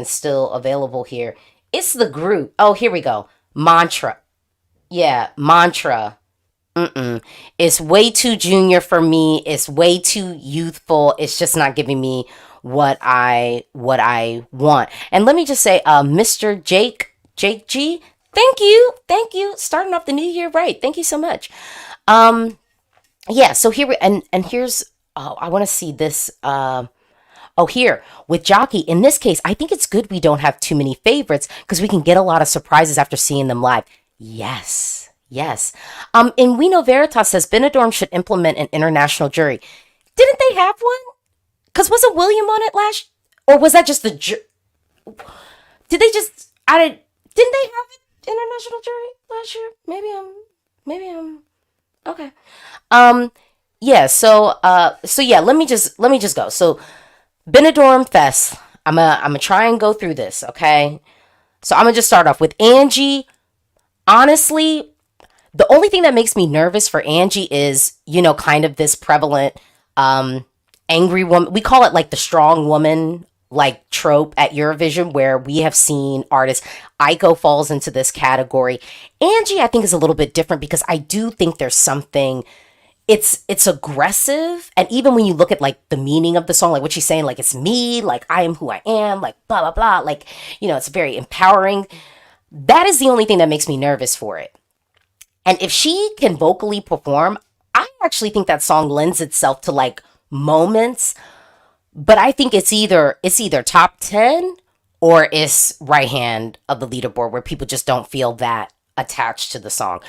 still available here. It's the group. Oh, here we go. Mantra. Yeah, Mantra. It's way too junior for me. It's way too youthful. It's just not giving me what I want. And let me just say, Mr. Jake G, thank you. Starting off the new year right. Thank you so much. Yeah, so here here's I want to see this here with Jockey. In this case, I think it's good we don't have too many favorites because we can get a lot of surprises after seeing them live. Yes. In We Know Veritas says Benidorm should implement an international jury. Didn't they have one? Because wasn't William on it or was that just the did they just didn't they have it? international jury last year? Maybe I'm okay. Yeah, so yeah, let me just go. So Benidorm Fest. I'm gonna try and go through this, okay? So I'm gonna just start off with Angie. Honestly, the only thing that makes me nervous for Angie is, kind of this prevalent angry woman. We call it like the strong woman like trope at Eurovision, where we have seen artists. Aiko falls into this category. Angie, I think, is a little bit different because I do think there's something. It's aggressive, and even when you look at like the meaning of the song, like what she's saying, like it's me, like I am who I am, like blah blah blah, like it's very empowering. That is the only thing that makes me nervous for it. And if she can vocally perform, I actually think that song lends itself to like moments, but I think it's either top 10 or it's right hand of the leaderboard where people just don't feel that attached to the song.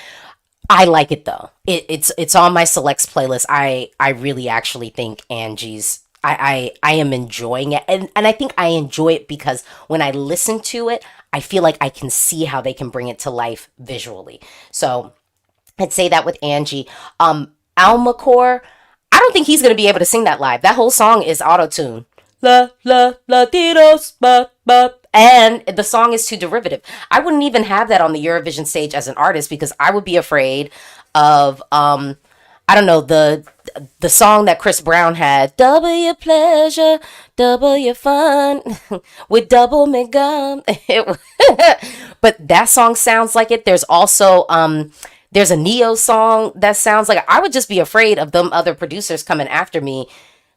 I like it though. It's on my selects playlist. I really actually think Angie's I am enjoying it, and I think I enjoy it because when I listen to it, I feel like I can see how they can bring it to life visually. So I'd say that with Angie. Almacore, I don't think he's gonna be able to sing that live. That whole song is auto-tune. La la latinos ba ba, and the song is too derivative. I wouldn't even have that on the Eurovision stage as an artist because I would be afraid of I don't know, the song that Chris Brown had, double your pleasure, double your fun, with double McGum. But that song sounds like it. There's also there's a Neo song that sounds like it. I would just be afraid of them other producers coming after me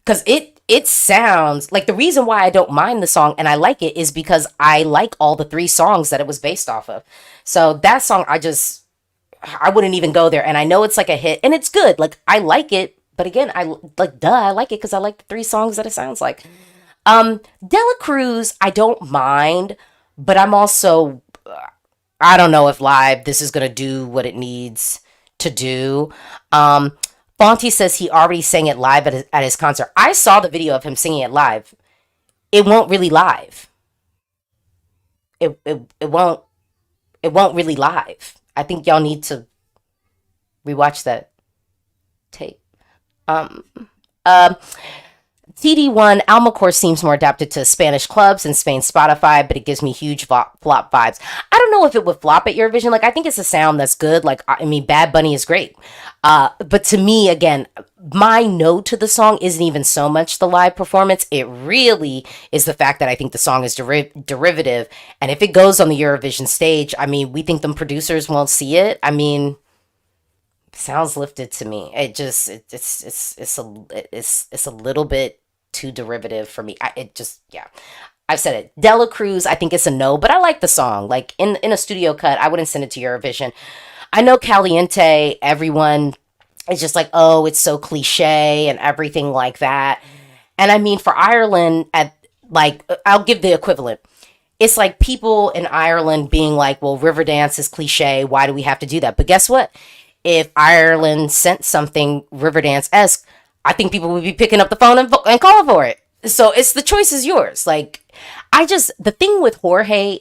because it sounds like, the reason why I don't mind the song and I like it is because I like all the three songs that it was based off of. So that song, I wouldn't even go there. And I know it's like a hit and it's good. Like I like it, but again, I like it because I like the three songs that it sounds like. Dela Cruz, I don't mind, but I'm also, I don't know if live this is gonna do what it needs to do. Fonty says he already sang it live at his concert. I saw the video of him singing it live. It won't really live. It won't really live. I think y'all need to rewatch that tape. TD1, Almacore seems more adapted to Spanish clubs and Spain Spotify, but it gives me huge flop vibes. I don't know if it would flop at Eurovision. Like, I think it's a sound that's good. Like, I mean, Bad Bunny is great. But to me, again, my no to the song isn't even so much the live performance. It really is the fact that I think the song is derivative. And if it goes on the Eurovision stage, I mean, we think them producers won't see it. I mean, sounds lifted to me. It's a little bit too derivative for me. Yeah. I've said it. Dela Cruz, I think it's a no, but I like the song. Like in a studio cut, I wouldn't send it to Eurovision. I know Caliente, everyone is just like, oh, it's so cliche and everything like that. And I mean, for Ireland, I'll give the equivalent. It's like people in Ireland being like, well, Riverdance is cliche. Why do we have to do that? But guess what? If Ireland sent something Riverdance-esque, I think people would be picking up the phone and calling for it. So the choice is yours. Like, the thing with Jorge,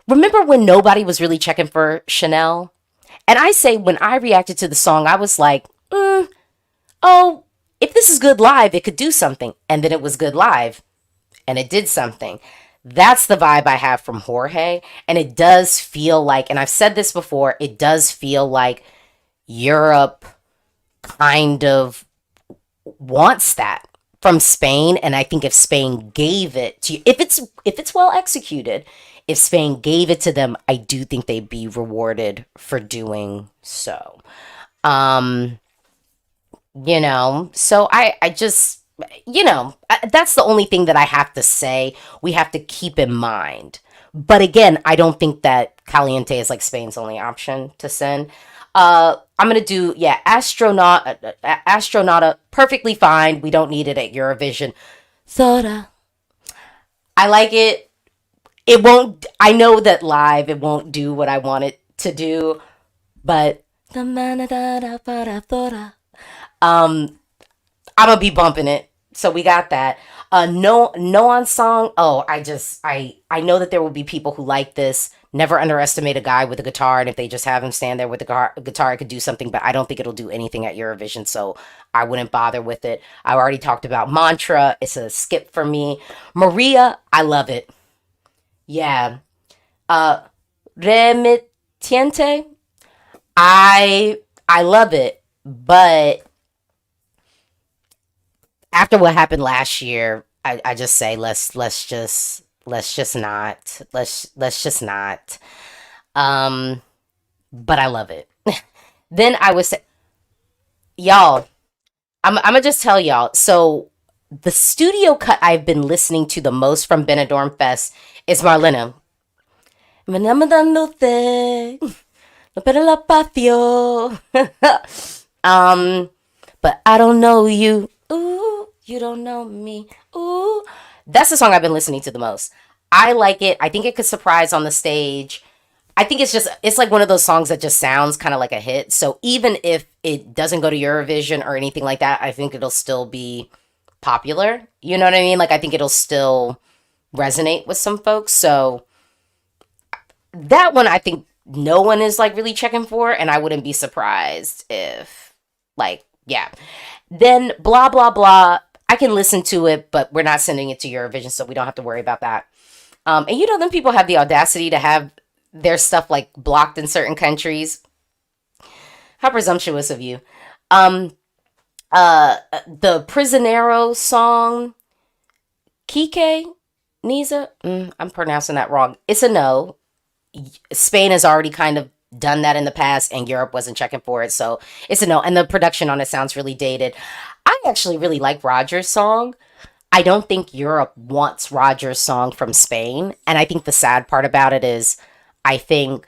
remember when nobody was really checking for Chanel? And I say, when I reacted to the song, I was like, oh, if this is good live, it could do something. And then it was good live, and it did something. That's the vibe I have from Jorge. And it does feel like, and I've said this before, it does feel like Europe kind of wants that from Spain. And I think if Spain gave it to you, if it's well executed, if Spain gave it to them, I do think they'd be rewarded for doing so. So I just, that's the only thing that I have to say. We have to keep in mind. But again, I don't think that Caliente is like Spain's only option to send. I'm going to do, Astronauta, perfectly fine. We don't need it at Eurovision. Soda. I like it. It won't, I know that live it won't do what I want it to do, but I'm gonna be bumping it. So we got that. No on song. Oh, I know that there will be people who like this. Never underestimate a guy with a guitar, and if they just have him stand there with the guitar, it could do something, but I don't think it'll do anything at Eurovision, so I wouldn't bother with it. I already talked about Mantra. It's a skip for me. Maria, I love it. Yeah. Remittiente, I love it, but after what happened last year, I just say let's just not. Um, but I love it. Then I would say, y'all, I'm gonna just tell y'all. So the studio cut I've been listening to the most from Benidorm Fest is Marlena. Me dándote, no pero la patio. But I don't know you. Ooh, you don't know me. Ooh. That's the song I've been listening to the most. I like it. I think it could surprise on the stage. I think it's like one of those songs that just sounds kind of like a hit. So even if it doesn't go to Eurovision or anything like that, I think it'll still be popular. You know what I mean? Like I think it'll still resonate with some folks. So that one I think no one is like really checking for, and I wouldn't be surprised if like yeah. Then blah blah blah. I can listen to it, but we're not sending it to Eurovision, so we don't have to worry about that. And you know, then people have the audacity to have their stuff like blocked in certain countries. How presumptuous of you. The Prisionero song, Kike Niza. I'm pronouncing that wrong. It's a no. Spain has already kind of done that in the past, and Europe wasn't checking for it, so it's a no. And the production on it sounds really dated. I actually really like Roger's song. I don't think Europe wants Roger's song from Spain, and I think the sad part about it is, I think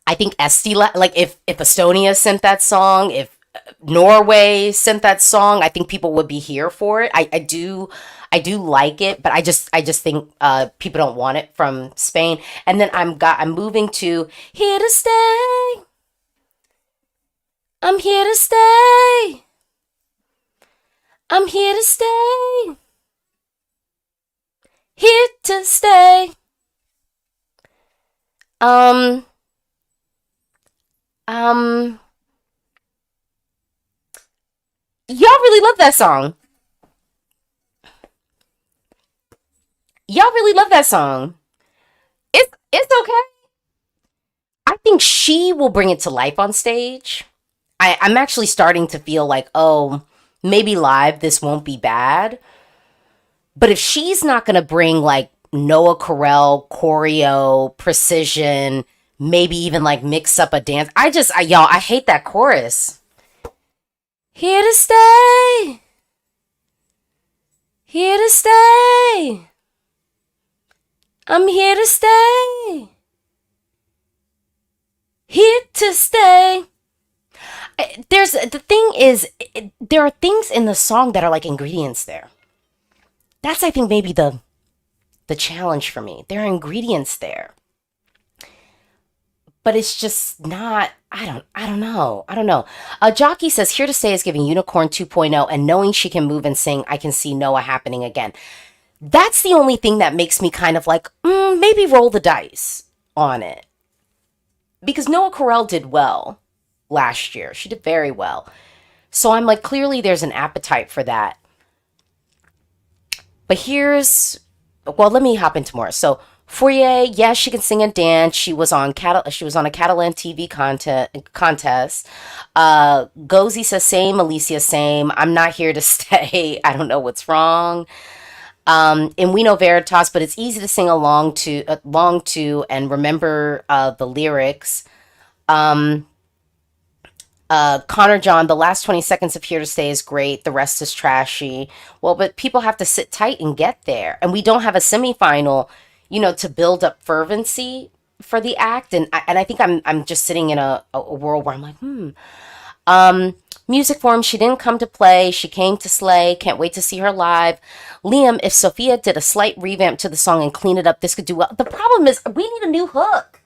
Eesti, like if Estonia sent that song, if Norway sent that song, I think people would be here for it. I do like it, but I just think people don't want it from Spain. And then I'm moving to Here to Stay. I'm here to stay. I'm here to stay. Here to stay. Um Y'all really love that song. Y'all really love that song. It's okay. I think she will bring it to life on stage. I'm actually starting to feel like, oh, maybe live this won't be bad. But if she's not gonna bring like Noah Carell choreo precision, maybe even like mix up a dance, y'all, I hate that chorus. Here to stay. Here to stay. I'm here to stay. Here to stay. There are things in the song that are like ingredients there. That's, I think, maybe the challenge for me. There are ingredients there. But it's just not, I don't know. Jockey says, Here to Stay is giving Unicorn 2.0, and knowing she can move and sing, I can see Noah happening again. That's the only thing that makes me kind of like, maybe roll the dice on it. Because Noah Carell did well last year. She did very well. So I'm like, clearly there's an appetite for that. But let me hop into more. So Fourier, yes, she can sing and dance. She was on a Catalan TV contest. Gozi says same, Alesia same. I'm not here to stay. I don't know what's wrong. And we know Veritas, but it's easy to sing along to and remember the lyrics. Connor John, the last 20 seconds of Here to Stay is great. The rest is trashy. Well, but people have to sit tight and get there. And we don't have a semifinal, to build up fervency for the act. And I think I'm just sitting in a world where I'm like, music form, she didn't come to play. She came to slay. Can't wait to see her live. Liam, if Sophia did a slight revamp to the song and clean it up, this could do well. The problem is we need a new hook.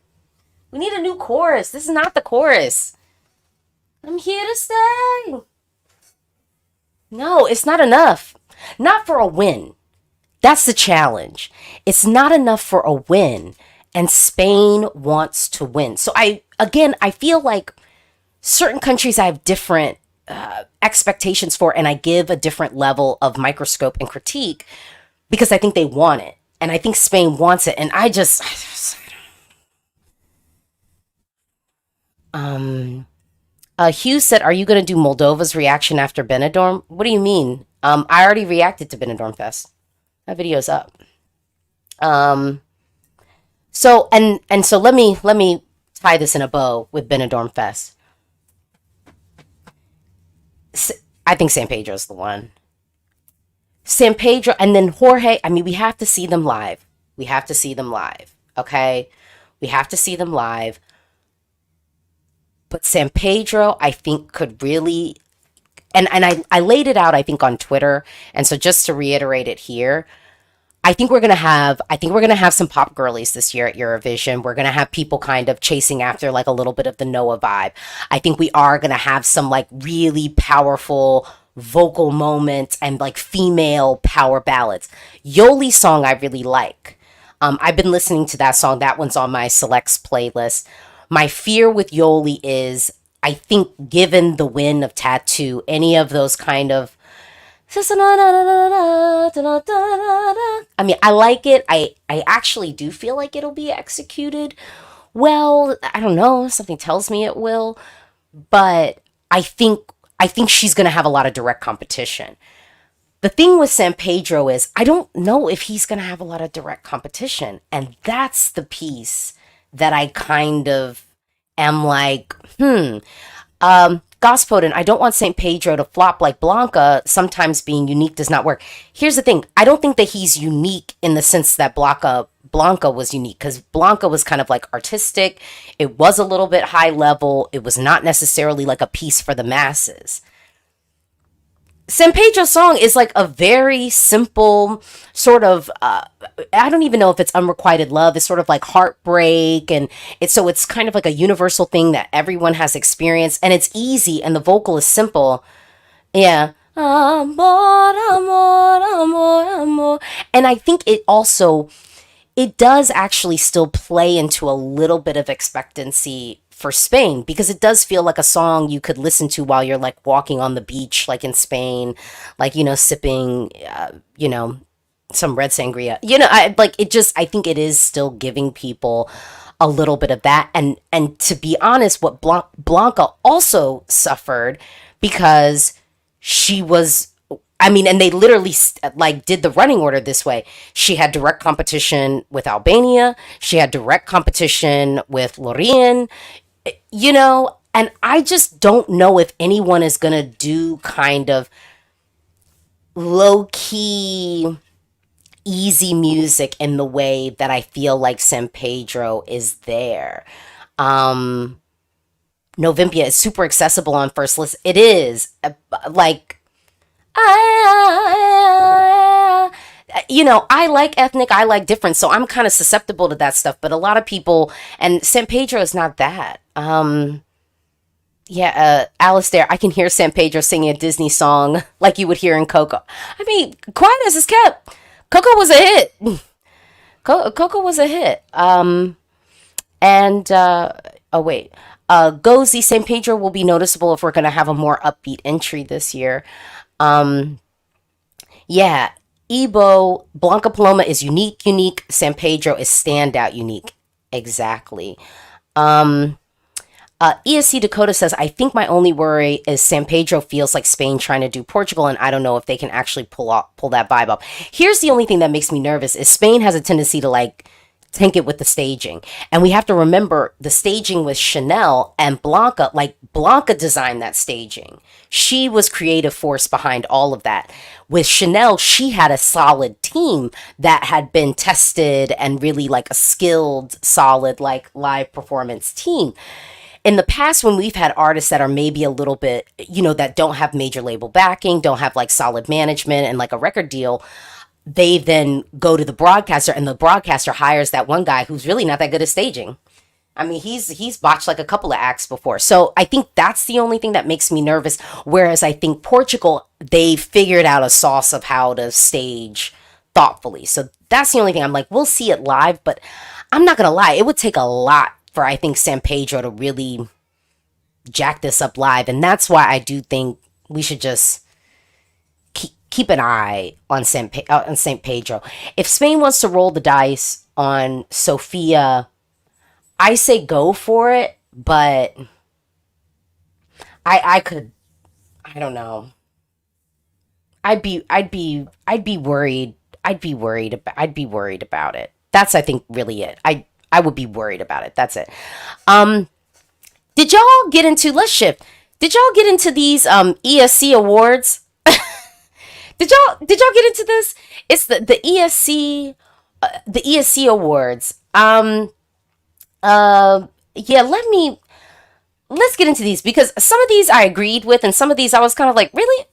We need a new chorus. This is not the chorus. I'm here to stay. No, it's not enough. Not for a win. That's the challenge. It's not enough for a win. and Spain wants to win. So I feel like certain countries I have different expectations for, and I give a different level of microscope and critique because I think they want it. And I think Spain wants it. And Hugh said, are you going to do Moldova's reaction after Benidorm? What do you mean? I already reacted to Benidorm Fest. That video's up. So let me tie this in a bow with Benidorm Fest. I think San Pedro's the one. San Pedro, and then Jorge. I mean, we have to see them live. We have to see them live. Okay, we have to see them live. But San Pedro, I think, could really, and I laid it out, I think, on Twitter. And so just to reiterate it here, I think we're gonna have some pop girlies this year at Eurovision. We're gonna have people kind of chasing after like a little bit of the Noah vibe. I think we are gonna have some like really powerful vocal moments and like female power ballads. Yoli's song I really like. I've been listening to that song. That one's on my selects playlist. My fear with Yoli is, I think, given the win of Tattoo, any of those kind of, I mean, I like it. I actually do feel like it'll be executed well. I don't know. Something tells me it will. But I think she's going to have a lot of direct competition. The thing with San Pedro is, I don't know if he's going to have a lot of direct competition. And that's the piece that I kind of am like, Gospodin, I don't want St. Pedro to flop like Blanca. Sometimes being unique does not work. Here's the thing. I don't think that he's unique in the sense that Blanca was unique, because Blanca was kind of like artistic. It was a little bit high level. It was not necessarily like a piece for the masses. San Pedro's song is like a very simple sort of, I don't even know if it's unrequited love. It's sort of like heartbreak. And it's kind of like a universal thing that everyone has experienced. And it's easy. And the vocal is simple. Yeah. Amor, amor, amor, amor. And I think it does actually still play into a little bit of expectancy for Spain, because it does feel like a song you could listen to while you're like walking on the beach, like in Spain, like, sipping, some red sangria, I think it is still giving people a little bit of that. And to be honest, what Blanca also suffered, because she was, and they literally like did the running order this way. She had direct competition with Albania. She had direct competition with Lorien, and I just don't know if anyone is going to do kind of low-key, easy music in the way that I feel like San Pedro is there. Novimpia is super accessible on first list. It is. I like ethnic, I like different, so I'm kind of susceptible to that stuff. But a lot of people, and San Pedro is not that. Alistair, I can hear San Pedro singing a Disney song like you would hear in Coco. I mean, quiet as it's kept. Coco was a hit. Coco was a hit. Gozi, San Pedro will be noticeable if we're going to have a more upbeat entry this year. Ebo, Blanca Paloma is unique. San Pedro is standout unique. Exactly. ESC Dakota says, I think my only worry is San Pedro feels like Spain trying to do Portugal, and I don't know if they can actually pull that vibe up. Here's the only thing that makes me nervous is Spain has a tendency to like tank it with the staging. And we have to remember the staging with Chanel and Blanca, like Blanca designed that staging. She was creative force behind all of that. With Chanel, she had a solid team that had been tested and really like a skilled, solid, like live performance team. In the past, when we've had artists that are maybe a little bit, that don't have major label backing, don't have like solid management and like a record deal, they then go to the broadcaster, and the broadcaster hires that one guy who's really not that good at staging. I mean, he's botched like a couple of acts before. So I think that's the only thing that makes me nervous. Whereas I think Portugal, they figured out a sauce of how to stage thoughtfully. So that's the only thing I'm like, we'll see it live, but I'm not gonna lie, it would take a lot for, I think, San Pedro to really jack this up live, and that's why I do think we should just keep an eye on St. Pedro. If Spain wants to roll the dice on Sofia, I say go for it, but I could, I don't know. I'd be worried. I'd be worried about it. That's, I think, really it. I would be worried about it. That's it. Um, did y'all get into, let's shift. Did y'all get into these ESC awards? Did y'all get into this? It's the ESC awards. Yeah, let's get into these, because some of these I agreed with and some of these I was kind of like, really?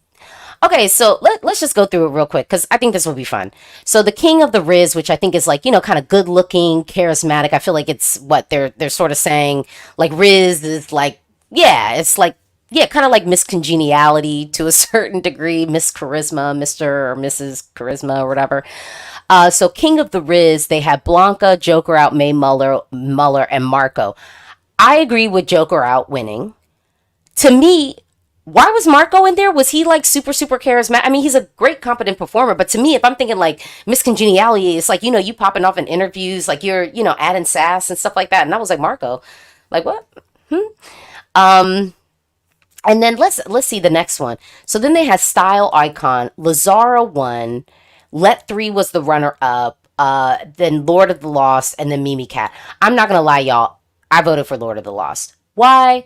Okay, so let's just go through it real quick, because I think this will be fun. So the King of the Riz, which I think is like, kind of good looking, charismatic. I feel like it's what they're sort of saying, like Riz is like, yeah, it's like, yeah, kind of like Miss Congeniality to a certain degree, Miss Charisma, Mr. or Mrs. Charisma or whatever. So King of the Riz, they had Blanca, Joker out, May Muller, and Marco. I agree with Joker out winning. To me, why was Marco in there? Was he like super, super charismatic? I mean, he's a great, competent performer. But to me, if I'm thinking like Miss Congeniality, it's like, you popping off in interviews, like you're, adding sass and stuff like that. And I was like, Marco, like what? Um, and then let's see the next one. So then they had Style Icon. Lazara won. Let 3 was the runner up. Then Lord of the Lost, and then Mimi Cat. I'm not gonna lie, y'all. I voted for Lord of the Lost. Why?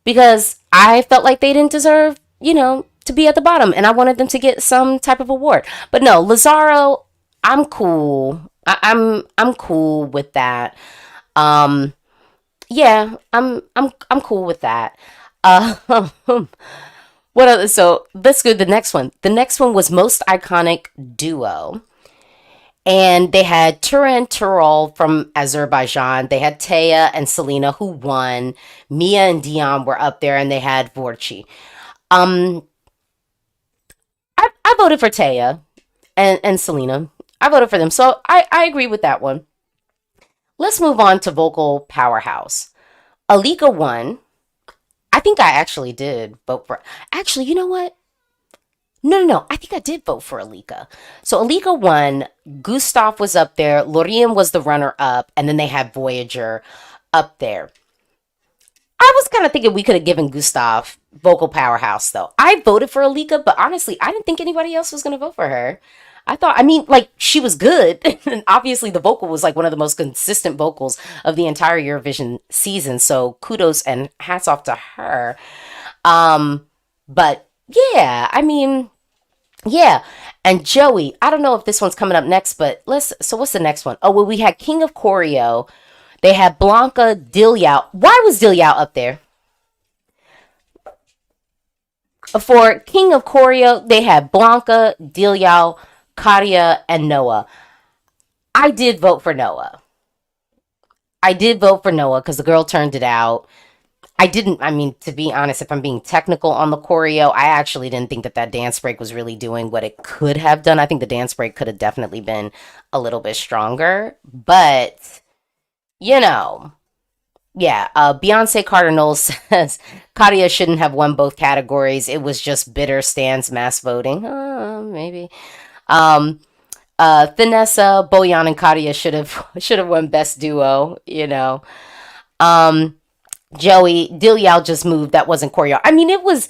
Because I felt like they didn't deserve, to be at the bottom, and I wanted them to get some type of award. But no, Lazaro, I'm cool. I'm cool with that. Um, yeah, I'm cool with that. Uh, what other? So let's go to the next one. The next one was most iconic duo. And they had Turan Turol from Azerbaijan. They had Taya and Selena, who won. Mia and Dion were up there, and they had Vorchi. Um, I voted for Taya and Selena. I voted for them. So I agree with that one. Let's move on to vocal powerhouse. Alika won. I think I actually did vote for. Actually, you know what? No. I think I did vote for Alika. So Alika won. Gustav was up there. Lorien was the runner up. And then they had Voyager up there. I was kind of thinking we could have given Gustav vocal powerhouse, though. I voted for Alika, but honestly, I didn't think anybody else was going to vote for her. I mean, like, she was good. And obviously, the vocal was like one of the most consistent vocals of the entire Eurovision season. So kudos and hats off to her. But yeah, I mean, yeah. And Joey, I don't know if this one's coming up next, but so what's the next one? Oh, well, we had King of Choreo. They had Blanca Dilyao. Why was Dilyao up there? For King of Choreo, they had Blanca, Dilyao, Katia, and Noah. I did vote for Noah. I did vote for Noah because the girl turned it out. I mean, to be honest, if I'm being technical on the choreo, I actually didn't think that dance break was really doing what it could have done. I think the dance break could have definitely been a little bit stronger. But, yeah. Beyonce Carter Knowles says Katia shouldn't have won both categories. It was just bitter stands mass voting. Maybe. Vanessa, Boyan, and Katia should have won best duo, Joey, Dilyao just moved. That wasn't choreo. I mean, it was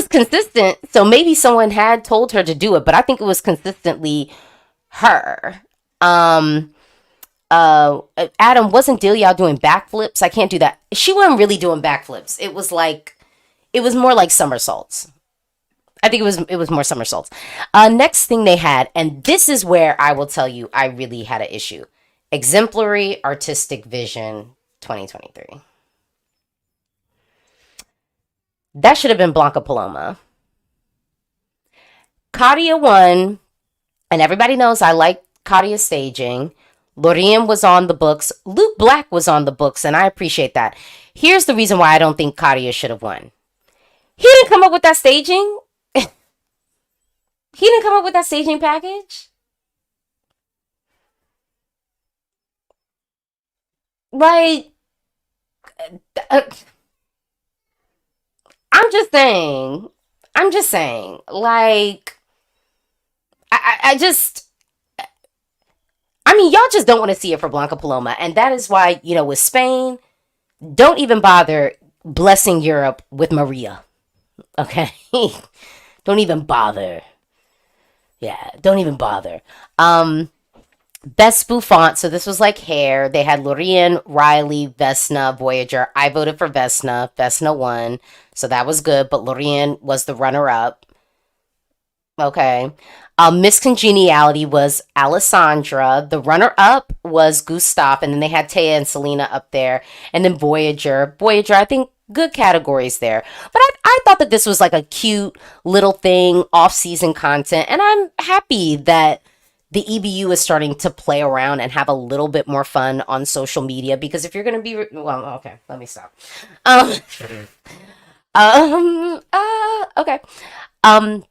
consistent. So maybe someone had told her to do it, but I think it was consistently her. Adam, wasn't Dilyao doing backflips? I can't do that. She wasn't really doing backflips. It was more like somersaults. I think it was more somersaults. Next thing they had, and this is where I will tell you I really had an issue. Exemplary Artistic Vision 2023. That should have been Blanca Paloma. Katia won, and everybody knows I like Katia's staging. Lorien was on the books. Luke Black was on the books, and I appreciate that. Here's the reason why I don't think Katia should have won. He didn't come up with that staging. He didn't come up with that staging package. Like, uh, I'm just saying. I'm just saying. Like, I just. I mean, y'all just don't want to see it for Blanca Paloma. And that is why, with Spain, don't even bother blessing Europe with Maria. Okay? Don't even bother. Yeah, don't even bother. Best bouffant. So this was like hair. They had Lorien, Riley, Vesna, Voyager. I voted for Vesna. Vesna won. So that was good. But Lorien was the runner up. Okay. Miss Congeniality was Alessandra. The runner up was Gustav. And then they had Taya and Selena up there. And then Voyager. Voyager, I think good categories there. But I thought that this was like a cute little thing, off season content. And I'm happy that the EBU is starting to play around and have a little bit more fun on social media because if you're going to be, well, okay, let me stop. Um, okay. Um,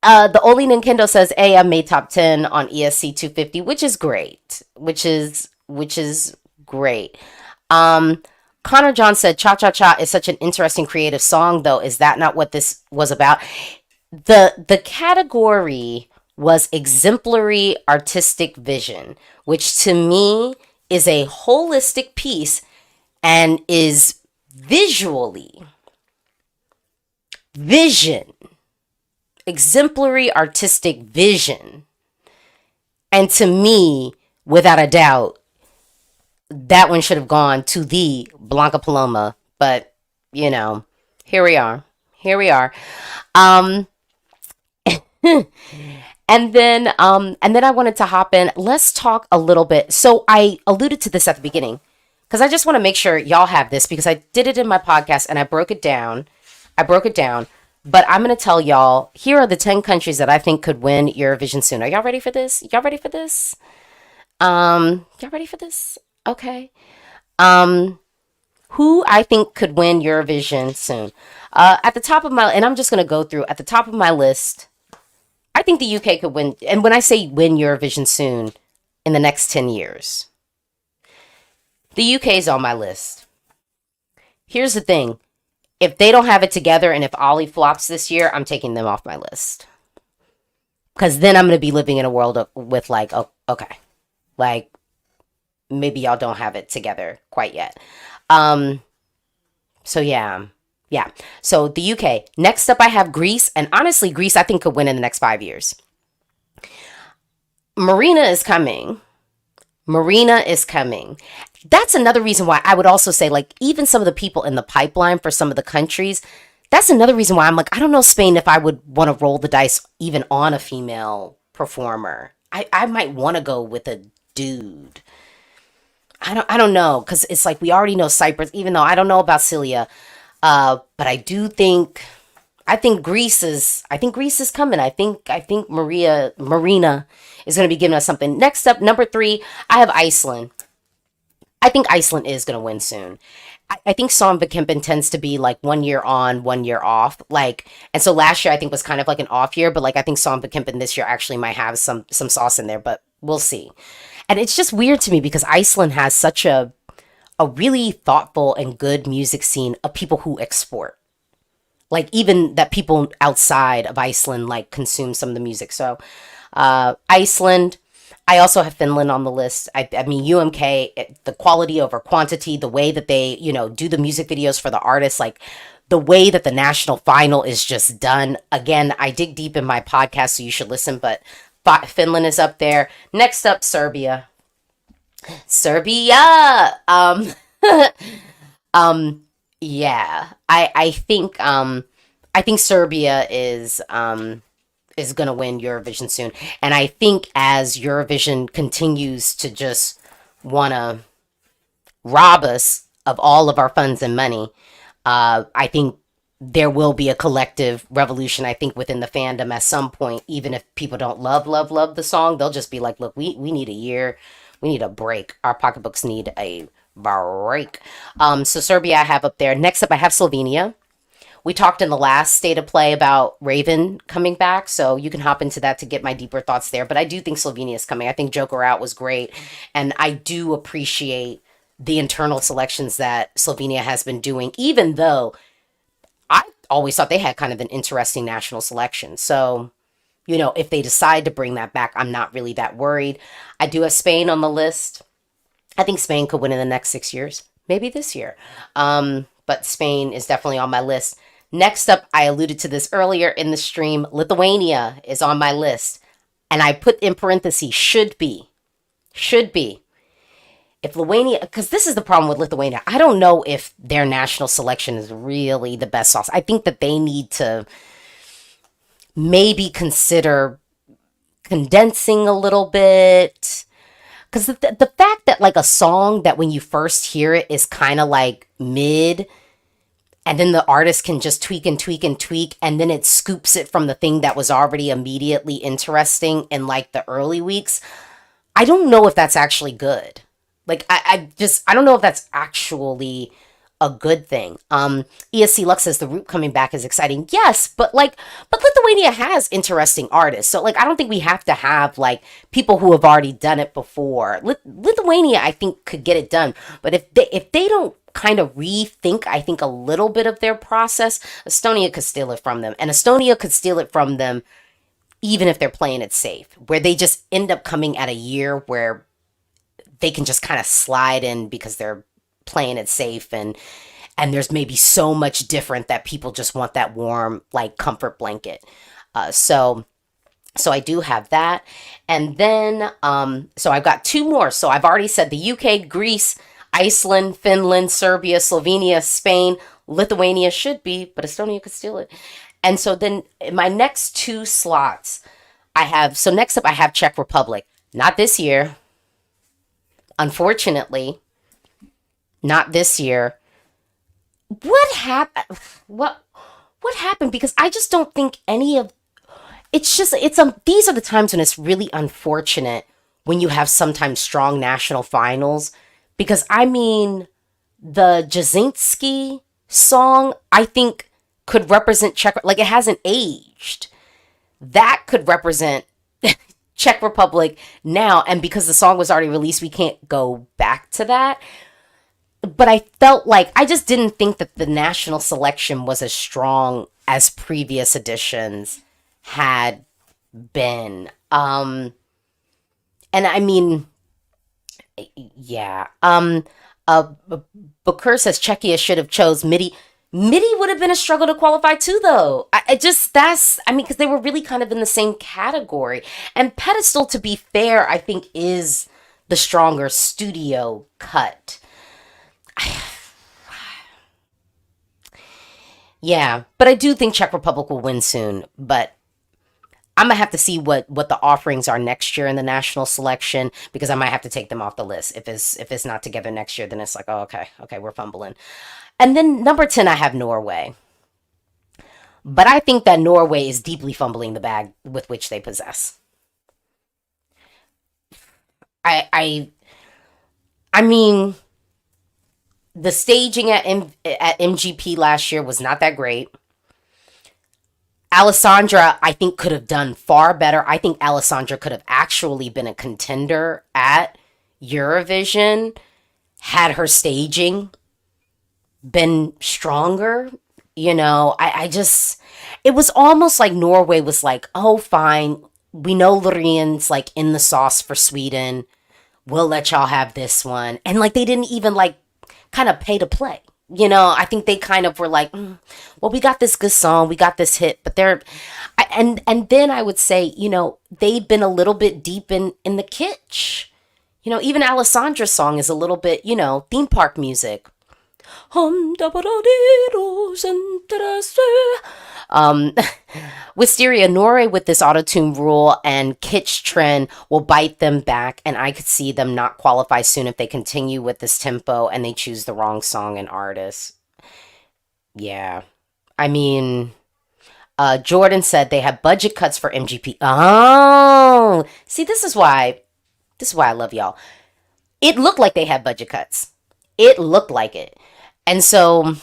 the only Nintendo says, "Hey, I made top 10 on ESC 250," which is great. Which is great. Um, Connor John said, "Cha Cha Cha is such an interesting creative song, though. Is that not what this was about?" The category was exemplary artistic vision, which to me is a holistic piece and is visually vision exemplary artistic vision. And to me, without a doubt, that one should have gone to the Blanca Paloma. But, here we are. Here we are. Um, and then I wanted to hop in. Let's talk a little bit. So I alluded to this at the beginning because I just want to make sure y'all have this because I did it in my podcast and I broke it down. But I'm going to tell y'all, here are the 10 countries that I think could win Eurovision soon. Are y'all ready for this? Y'all ready for this? Y'all ready for this? Okay. Who I think could win Eurovision soon? At the top of my, and I'm just going to go through, at the top of my list, I think the UK could win. And when I say win Eurovision soon, in the next 10 years, the UK is on my list. Here's the thing. If they don't have it together and if Ollie flops this year, I'm taking them off my list. Because then I'm going to be living in a world with like, oh, okay. Like, maybe y'all don't have it together quite yet. So yeah. Yeah. So the UK. Next up, I have Greece. And honestly, Greece, I think, could win in the next 5 years. Marina is coming. Marina is coming. That's another reason why I would also say, like, even some of the people in the pipeline for some of the countries, that's another reason why I'm like, I don't know, Spain, if I would want to roll the dice even on a female performer. I might want to go with a dude. I don't know, because it's like we already know Cyprus, even though I don't know about Celia. But I think Greece is coming. I think Marina is going to be giving us something. Next up, number 3, I have Iceland. I think Iceland is going to win soon. I think Sandvikimpen tends to be like 1 year on, 1 year off. Like, and so last year I think was kind of like an off year, but like I think Sandvikimpen this year actually might have some sauce in there, but we'll see. And it's just weird to me because Iceland has such a really thoughtful and good music scene of people who export. Like even that people outside of Iceland like consume some of the music. So Iceland. I also have Finland on the list. I mean, UMK, the quality over quantity, the way that they, do the music videos for the artists, like the way that the national final is just done. Again, I dig deep in my podcast, so you should listen, but Finland is up there. Next up, Serbia. Serbia! Yeah. I think Serbia is going to win Eurovision soon. And I think as Eurovision continues to just want to rob us of all of our funds and money, I think there will be a collective revolution, I think, within the fandom at some point. Even if people don't love the song, they'll just be like, look, we need a year. We need a break. Our pocketbooks need a break. So Serbia I have up there. Next up, I have Slovenia. We talked in the last State of Play about Raven coming back, so you can hop into that to get my deeper thoughts there. But I do think Slovenia is coming. I think Joker Out was great, and I do appreciate the internal selections that Slovenia has been doing, even though I always thought they had kind of an interesting national selection. So, if they decide to bring that back, I'm not really that worried. I do have Spain on the list. I think Spain could win in the next 6 years, maybe this year. But Spain is definitely on my list. Next up, I alluded to this earlier in the stream, Lithuania is on my list. And I put in parentheses, should be. If Lithuania, because this is the problem with Lithuania, I don't know if their national selection is really the best sauce. I think that they need to maybe consider condensing a little bit. Because the fact that like a song that when you first hear it is kind of like mid, and then the artist can just tweak and tweak and tweak, and then it scoops it from the thing that was already immediately interesting in like the early weeks. I don't know if that's actually good. Like, I don't know if that's actually a good thing. ESC Lux says the root coming back is exciting. Yes, but Lithuania has interesting artists. So like, I don't think we have to have like people who have already done it before. Lithuania, I think, could get it done. But if they don't kind of rethink, I think, a little bit of their process, Estonia could steal it from them. And Estonia could steal it from them even if they're playing it safe, where they just end up coming at a year where they can just kind of slide in because they're playing it safe, and there's maybe so much different that people just want that warm like comfort blanket. So I do have that. And then so I've got two more. So I've already said the UK, Greece, Iceland, Finland, Serbia, Slovenia, Spain, Lithuania should be, but Estonia could steal it. And so then in my next two slots, next up I have Czech Republic. Not this year. Unfortunately, not this year. What happened? What happened? Because I just don't think any of these are the times when it's really unfortunate when you have sometimes strong national finals. Because I mean, the Jasinski song, I think, could represent Czech, like it hasn't aged. That could represent Czech Republic now, and because the song was already released, we can't go back to that. But I felt like I just didn't think that the national selection was as strong as previous editions had been. And I mean, yeah. Bukur says Czechia should have chose MIDI. MIDI would have been a struggle to qualify too, though. Because they were really kind of in the same category. And Pedestal, to be fair, I think is the stronger studio cut. Yeah, but I do think Czech Republic will win soon. But I'm going to have to see what the offerings are next year in the national selection, because I might have to take them off the list. If it's not together next year, then it's like, oh, okay, we're fumbling. And then number 10, I have Norway. But I think that Norway is deeply fumbling the bag with which they possess. I mean, the staging at MGP last year was not that great. Alessandra, I think, could have done far better. I think Alessandra could have actually been a contender at Eurovision had her staging been stronger. It was almost like Norway was like, oh, fine, we know Lorien's like in the sauce for Sweden, we'll let y'all have this one. And like, they didn't even like kind of pay to play. I think they kind of were like, well, we got this good song, we got this hit, but and then I would say, they've been a little bit deep in the kitsch. Even Alessandra's song is a little bit, theme park music. Wisteria, Norway with this auto-tune rule and kitsch trend will bite them back, and I could see them not qualify soon if they continue with this tempo and they choose the wrong song and artist. Yeah. I mean, Jordan said they have budget cuts for MGP. Oh, see, this is why I love y'all. It looked like they had budget cuts. It looked like it. And so,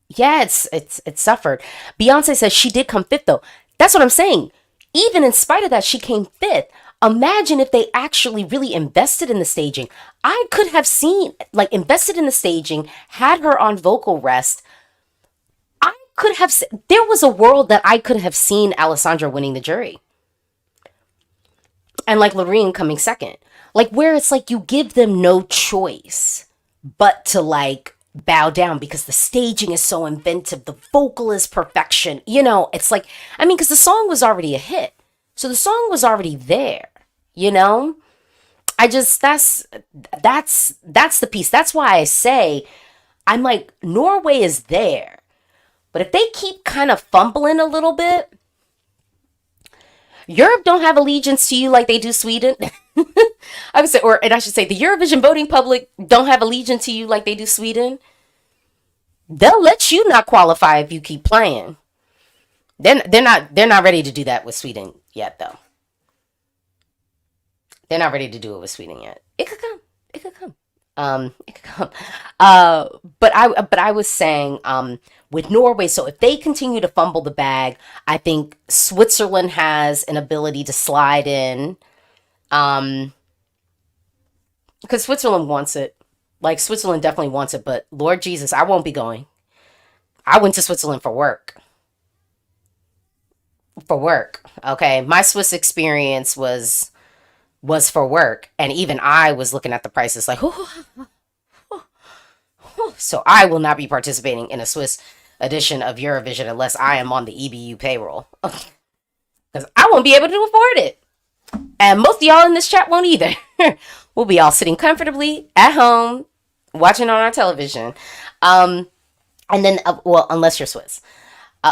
yeah, it suffered. Beyonce says she did come fifth, though. That's what I'm saying. Even in spite of that, she came fifth. Imagine if they actually really invested in the staging. I could have seen, like, invested in the staging, had her on vocal rest. I could have, there was a world that I could have seen Alessandra winning the jury. And like Loreen coming second. Like, where it's like you give them no choice but to like bow down because the staging is so inventive. The vocal is perfection. You know, it's like, I mean, because the song was already a hit. So the song was already there, you know? I just, that's the piece. That's why I say, I'm like, Norway is there. But if they keep kind of fumbling a little bit, Europe don't have allegiance to you like they do Sweden. I would say, and I should say, the Eurovision voting public don't have allegiance to you like they do Sweden. They'll let you not qualify if you keep playing. They're not ready to do that with Sweden yet, though. They're not ready to do it with Sweden yet. It could come. It could come. It could come. But I was saying, with Norway, so if they continue to fumble the bag, I think Switzerland has an ability to slide in. Because Switzerland wants it. Like, Switzerland definitely wants it, but Lord Jesus, I won't be going. I went to Switzerland for work. Okay, my Swiss experience was for work, and even I was looking at the prices like, so I will not be participating in a Swiss edition of Eurovision unless I am on the EBU payroll, because I won't be able to afford it, and most of y'all in this chat won't either. We'll be all sitting comfortably at home watching on our television, and then well, unless you're Swiss,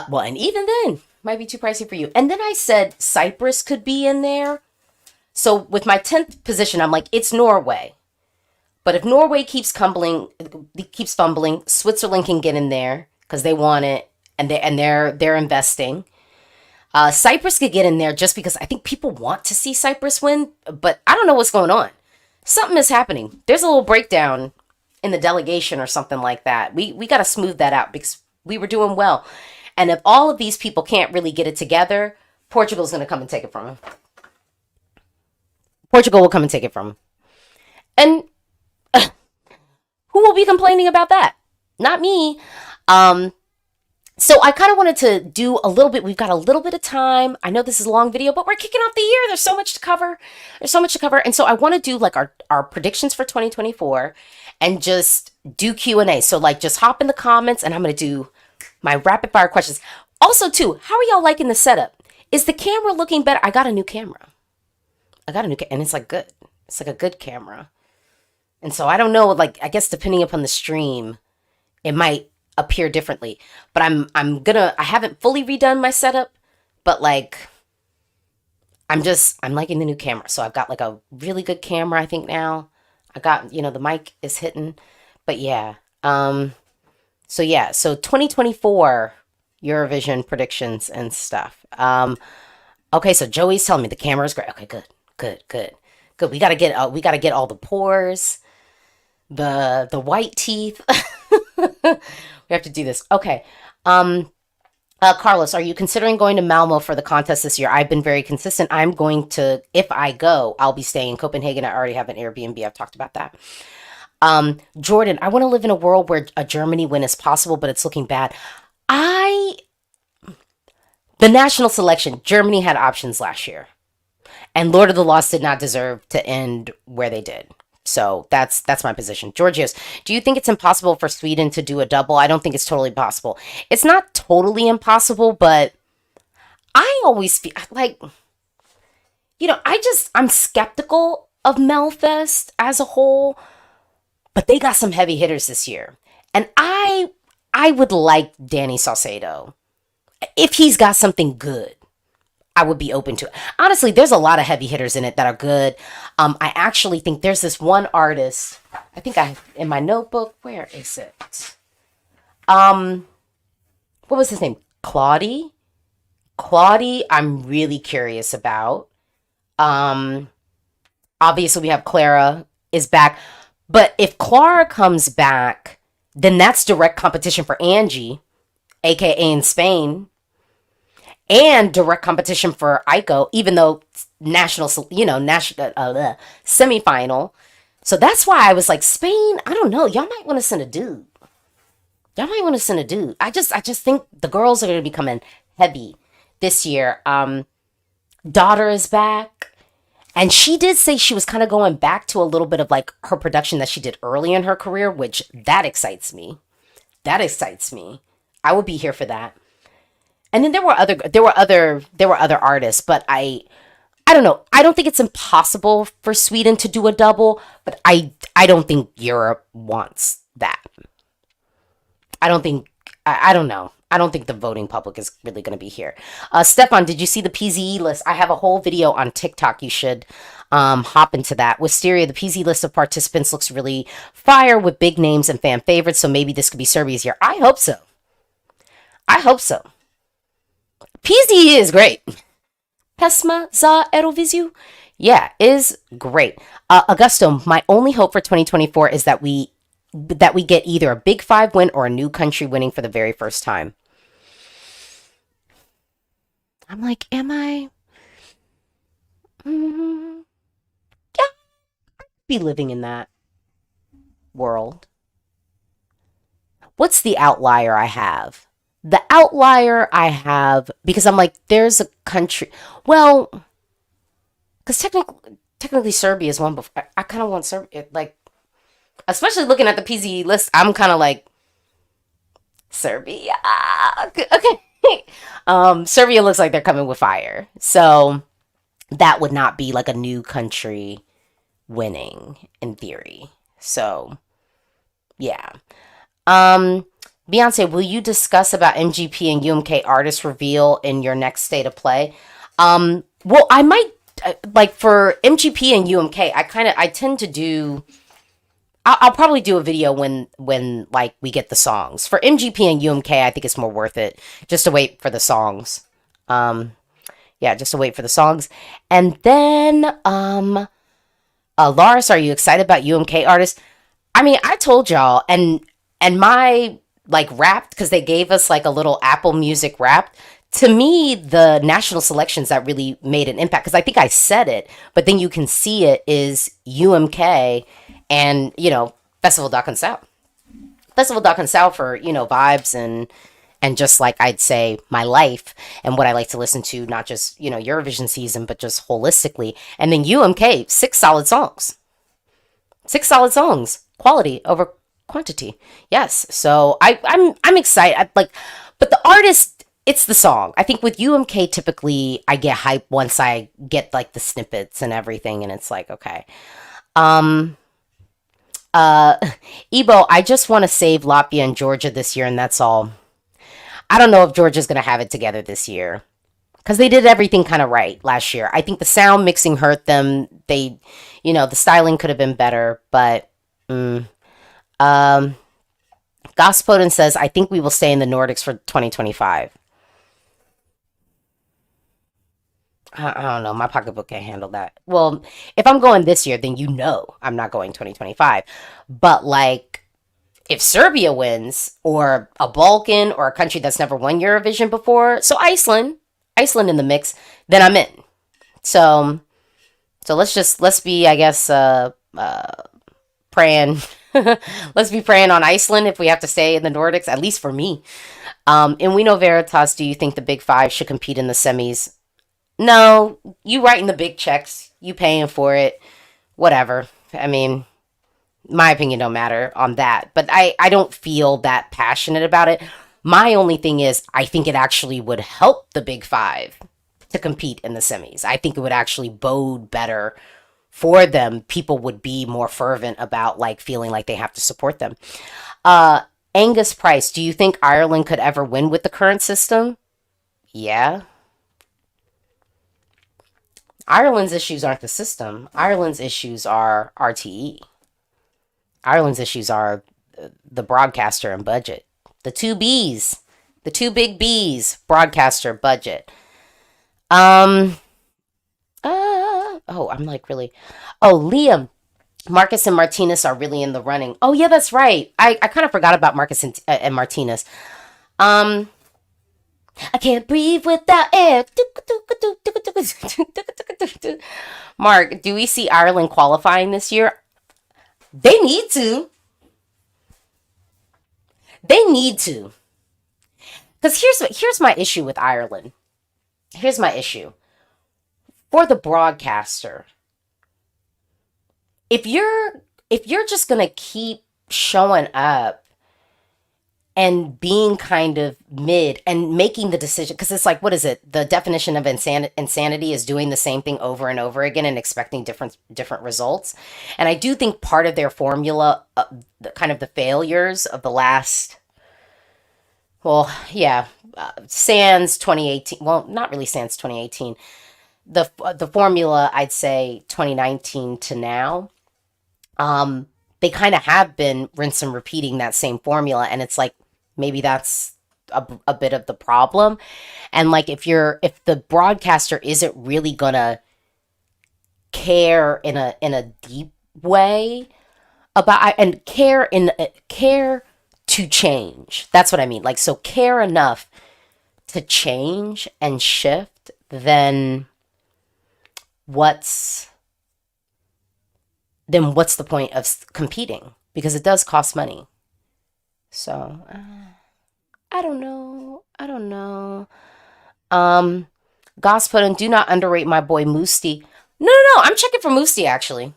well, and even then might be too pricey for you. And then I said Cyprus could be in there. So with my 10th position, I'm like, it's Norway. But if Norway keeps fumbling, Switzerland can get in there because they want it, and they're investing. Cyprus could get in there just because I think people want to see Cyprus win, but I don't know what's going on. Something is happening. There's a little breakdown in the delegation or something like that. We got to smooth that out because we were doing well. And if all of these people can't really get it together, Portugal's going to come and take it from them. Portugal will come and take it from them. And who will be complaining about that? Not me. So I kind of wanted to do a little bit. We've got a little bit of time. I know this is a long video, but we're kicking off the year. There's so much to cover. And so I want to do like our predictions for 2024 and just do Q&A. So like just hop in the comments and I'm going to do my rapid fire questions. Also too, how are y'all liking the setup? Is the camera looking better? I got a new camera. And it's like good. It's like a good camera. And so I don't know, like, I guess depending upon the stream, it might appear differently. But I haven't fully redone my setup, but like, I'm liking the new camera. So I've got like a really good camera, I think now. I got, the mic is hitting, but yeah. So 2024 Eurovision predictions and stuff. Okay, so Joey's telling me the camera is great. Okay, good. We gotta get all the pores, the white teeth. We have to do this. Okay. Carlos, are you considering going to Malmö for the contest this year? I've been very consistent. I'm going to, if I go, I'll be staying in Copenhagen. I already have an Airbnb. I've talked about that. Jordan, I want to live in a world where a Germany win is possible, but it's looking bad. The national selection, Germany had options last year. And Lord of the Lost did not deserve to end where they did. So that's my position. Georgios, do you think it's impossible for Sweden to do a double? I don't think it's totally possible. It's not totally impossible, but I always feel like, I'm skeptical of Melfest as a whole, but they got some heavy hitters this year. And I would like Danny Saucedo. If he's got something good, I would be open to it. Honestly, there's a lot of heavy hitters in it that are good. I actually think there's this one artist. I think in my notebook, where is it? What was his name? Claudie, I'm really curious about. Obviously we have Clara is back. But if Clara comes back, then that's direct competition for Angie, aka in Spain. and direct competition for Aiko, even though national, semifinal. So that's why I was like, Spain, I don't know. Y'all might want to send a dude. I just think the girls are going to be coming heavy this year. Daughter is back. And she did say she was kind of going back to a little bit of like her production that she did early in her career, which that excites me. I would be here for that. And then there were other artists, but I don't know. I don't think it's impossible for Sweden to do a double, but I don't think Europe wants that. I don't know. I don't think the voting public is really going to be here. Stefan, did you see the PZE list? I have a whole video on TikTok. You should hop into that. Wisteria, the PZE list of participants looks really fire with big names and fan favorites, so maybe this could be Serbia's year. I hope so. PZE is great. Pesma za Eurovision? Yeah, is great. Augusto, my only hope for 2024 is that we get either a Big Five win or a new country winning for the very first time. I'm like, am I? Yeah, I'd be living in that world. What's the outlier I have? The outlier I have, because I'm like, there's a country. Well, because technically Serbia is one, but I kind of want Serbia, like, especially looking at the PZE list, I'm kind of like, Serbia. Okay. Serbia looks like they're coming with fire. So that would not be like a new country winning in theory. So, yeah. Beyonce, will you discuss about MGP and UMK artist reveal in your next state of play? Well, I might, like for MGP and UMK, I tend to do... I'll probably do a video when like we get the songs. For MGP and UMK, I think it's more worth it just to wait for the songs. Just to wait for the songs. And then Lars, are you excited about UMK artists? I mean, I told y'all, and my like Wrapped, because they gave us like a little Apple Music Wrapped. To me, the national selections that really made an impact, because I think I said it, but then you can see it, is UMK and, Festival Doc and South. Festival Doc and South for, vibes and just like I'd say my life and what I like to listen to, not just, Eurovision season, but just holistically. And then UMK, 6 solid songs. 6 solid songs. Quality over quantity. Yes. So I'm excited. But the artist, it's the song. I think with UMK, typically I get hype once I get like the snippets and everything, and it's like, okay. Ebo, I just want to save Latvia and Georgia this year, and that's all. I don't know if Georgia's going to have it together this year, because they did everything kind of right last year. I think the sound mixing hurt them. They, the styling could have been better, but Gospodin says, I think we will stay in the Nordics for 2025. I don't know. My pocketbook can't handle that. Well, if I'm going this year, then I'm not going 2025. But like, if Serbia wins, or a Balkan, or a country that's never won Eurovision before, so Iceland in the mix, then I'm in. So let's be, I guess, praying. Let's be praying on Iceland if we have to stay in the Nordics, at least for me. And we know Veritas, do you think the Big Five should compete in the semis? No, you writing the big checks, you paying for it, whatever. I mean, my opinion don't matter on that, but I don't feel that passionate about it. My only thing is, I think it actually would help the Big Five to compete in the semis. I think it would actually bode better for them. People would be more fervent about like feeling like they have to support them. Angus Price, do you think Ireland could ever win with the current system? Yeah. Ireland's issues aren't the system. Ireland's issues are RTE. Ireland's issues are the broadcaster and budget. The two B's. The two big B's. Broadcaster, budget. I'm like really... Oh, Liam. Marcus and Martinez are really in the running. Oh, yeah, that's right. I kind of forgot about Marcus and Martinez. I I can't breathe without air. Mark, do we see Ireland qualifying this year? They need to. They need to. Because here's my issue with Ireland. Here's my issue. For the broadcaster, if you're just gonna keep showing up and being kind of mid and making the decision, because it's like, what is it? The definition of insanity is doing the same thing over and over again and expecting different results. And I do think part of their formula, kind of the failures of the last, well, yeah, sans 2018. Well, not really sans 2018. The formula, I'd say 2019 to now. They kind of have been rinse and repeating that same formula, and it's like, maybe that's a bit of the problem. And like, if the broadcaster isn't really gonna care in a deep way about, and care to change, that's what I mean. Like, so care enough to change and shift, then what's the point of competing? Because it does cost money. So, I don't know. Gospel, do not underrate my boy Musti. No. I'm checking for Musti, actually.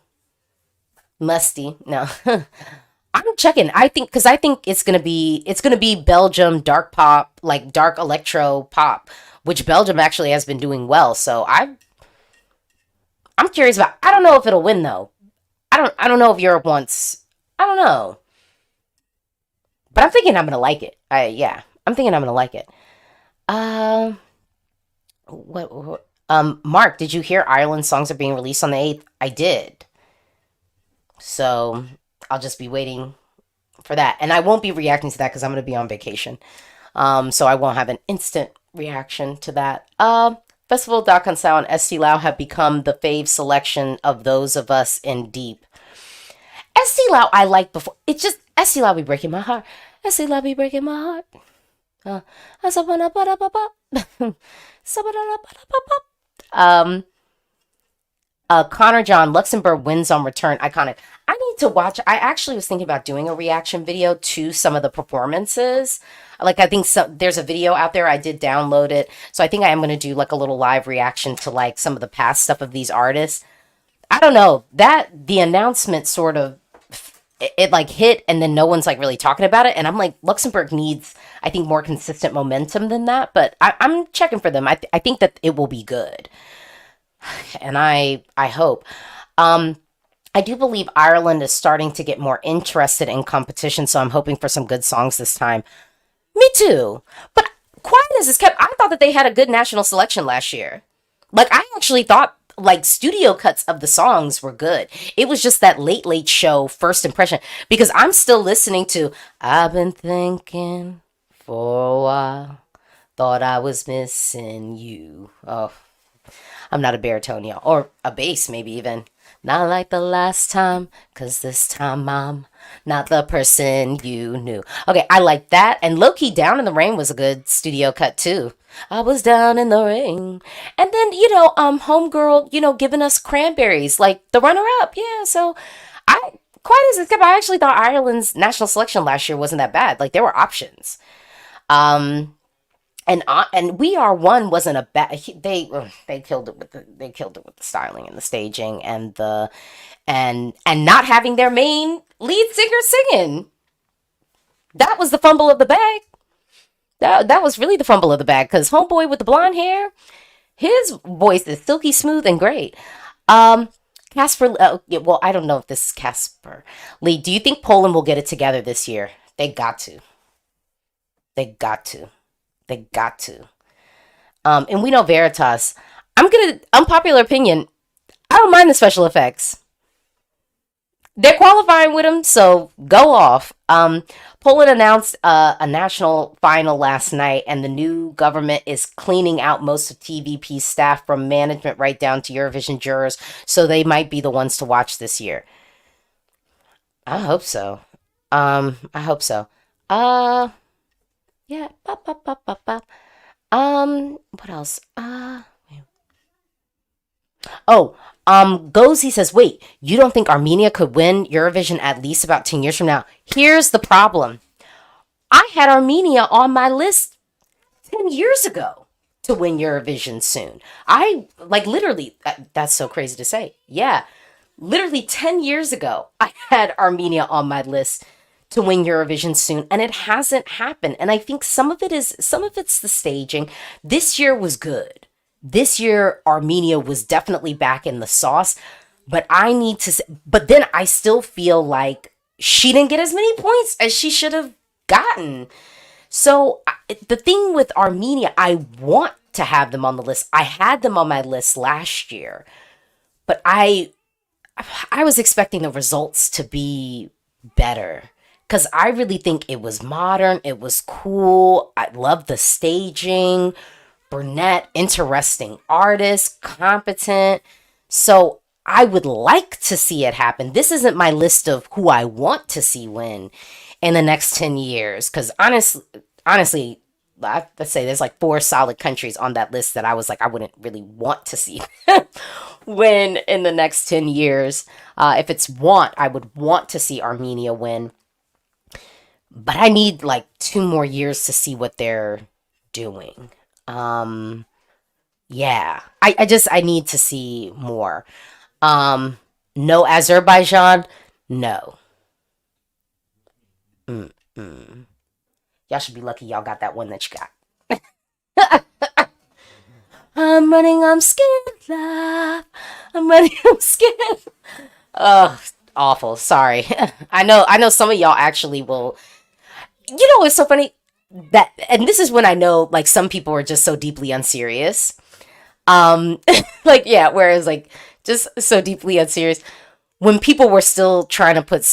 Musty. No. I'm checking. I think it's gonna be Belgium dark pop, like dark electro pop, which Belgium actually has been doing well. So I'm curious about. I don't know if it'll win though. I don't know if Europe wants. I don't know. But I'm thinking I'm gonna like it. I'm thinking I'm gonna like it. What? Mark, did you hear Ireland songs are being released on the 8th? I did. So I'll just be waiting for that, and I won't be reacting to that because I'm gonna be on vacation. So I won't have an instant reaction to that. Festival Dacansao and Eesti Laul have become the fave selection of those of us in deep. Eesti Laul I liked before. It's just Eesti Laul be breaking my heart. Eesti Laul be breaking my heart. Connor John, Luxembourg wins on return. Iconic. I need to watch. I actually was thinking about doing a reaction video to some of the performances. Like, I think there's a video out there. I did download it. So I think I am going to do like a little live reaction to like some of the past stuff of these artists. I don't know. The announcement sort of, it like hit and then no one's like really talking about it. And I'm like, Luxembourg needs, I think, more consistent momentum than that. But I'm checking for them. I think that it will be good. And I hope. I do believe Ireland is starting to get more interested in competition, so I'm hoping for some good songs this time. Me too. But quiet as it's kept, I thought that they had a good national selection last year. Like, I actually thought, like, studio cuts of the songs were good. It was just that late show first impression. Because I'm still listening to, I've been thinking for a while, thought I was missing you. Oh, I'm not a baritone, y'all. Or a bass, maybe even. Not like the last time, because this time I'm not the person you knew. Okay, I like that. And low-key, Down in the Rain was a good studio cut, too. I was down in the rain. And then, Homegirl, giving us Cranberries, like the runner-up. Yeah, so quite as it's kept, I actually thought Ireland's national selection last year wasn't that bad. Like, there were options. And We Are One wasn't a bad. They killed it with the styling and the staging and not having their main lead singer singing. That was the fumble of the bag. That was really the fumble of the bag, because homeboy with the blonde hair, his voice is silky smooth and great. Casper. Well, I don't know if this is Casper Lee. Do you think Poland will get it together this year? They got to. They got to. And we know Veritas. Unpopular opinion, I don't mind the special effects. They're qualifying with them, so go off. Poland announced a national final last night, and the new government is cleaning out most of TVP's staff from management right down to Eurovision jurors, so they might be the ones to watch this year. I hope so. Yeah. What else? Oh, Gozi says, wait, you don't think Armenia could win Eurovision at least about 10 years from now? Here's the problem. I had Armenia on my list 10 years ago to win Eurovision soon. I, like, literally, that's so crazy to say. Yeah, literally 10 years ago, I had Armenia on my list to win Eurovision soon, and it hasn't happened. And I think some of it's the staging. This year was good. This year, Armenia was definitely back in the sauce, but but then I still feel like she didn't get as many points as she should have gotten. So the thing with Armenia, I want to have them on the list. I had them on my list last year, but I was expecting the results to be better because I really think it was modern. It was cool. I love the staging. Burnett, interesting artist, competent. So I would like to see it happen. This isn't my list of who I want to see win in the next 10 years. Because honestly, let's say there's like 4 solid countries on that list that I was like, I wouldn't really want to see win in the next 10 years. If it's want, I would want to see Armenia win. But I need like 2 more years to see what they're doing. Yeah, I need to see more. No Azerbaijan, no. Y'all should be lucky y'all got that one that you got. I'm running, I'm scared, love. I'm running, I'm scared. Ugh, awful. Sorry. I know some of y'all actually will. You know what's so funny? That, and this is when I know like some people are just so deeply unserious. Like, yeah, whereas like just so deeply unserious when people were still trying to put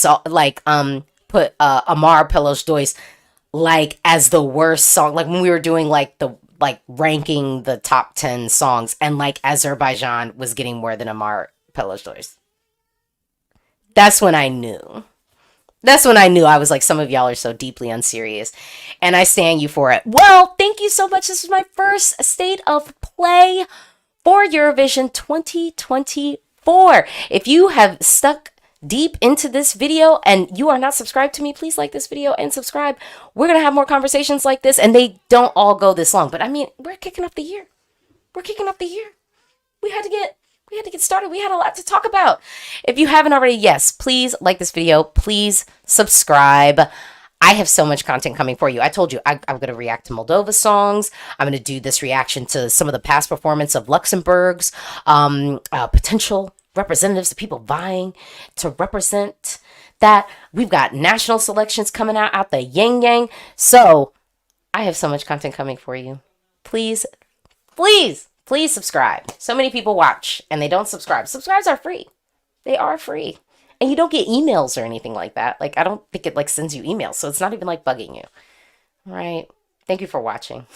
Amar Pelos Dois like as the worst song, like when we were doing like the ranking the top 10 songs, and like Azerbaijan was getting more than Amar Pelos Dois. That's when I knew. I was like, some of y'all are so deeply unserious, and I stand you for it. Well, thank you so much. This is my first state of play for Eurovision 2024. If you have stuck deep into this video and you are not subscribed to me, please like this video and subscribe. We're going to have more conversations like this, and they don't all go this long. But I mean, we're kicking off the year. We had to get started. We had a lot to talk about. If you haven't already, yes, please like this video. Please subscribe. I have so much content coming for you. I told you I'm going to react to Moldova songs. I'm going to do this reaction to some of the past performance of Luxembourg's potential representatives, the people vying to represent that. We've got national selections coming out the yang yang. So I have so much content coming for you. Please subscribe. So many people watch and they don't subscribe. Subscribes are free. They are free. And you don't get emails or anything like that. Like, I don't think it like sends you emails. So it's not even like bugging you. All right. Thank you for watching.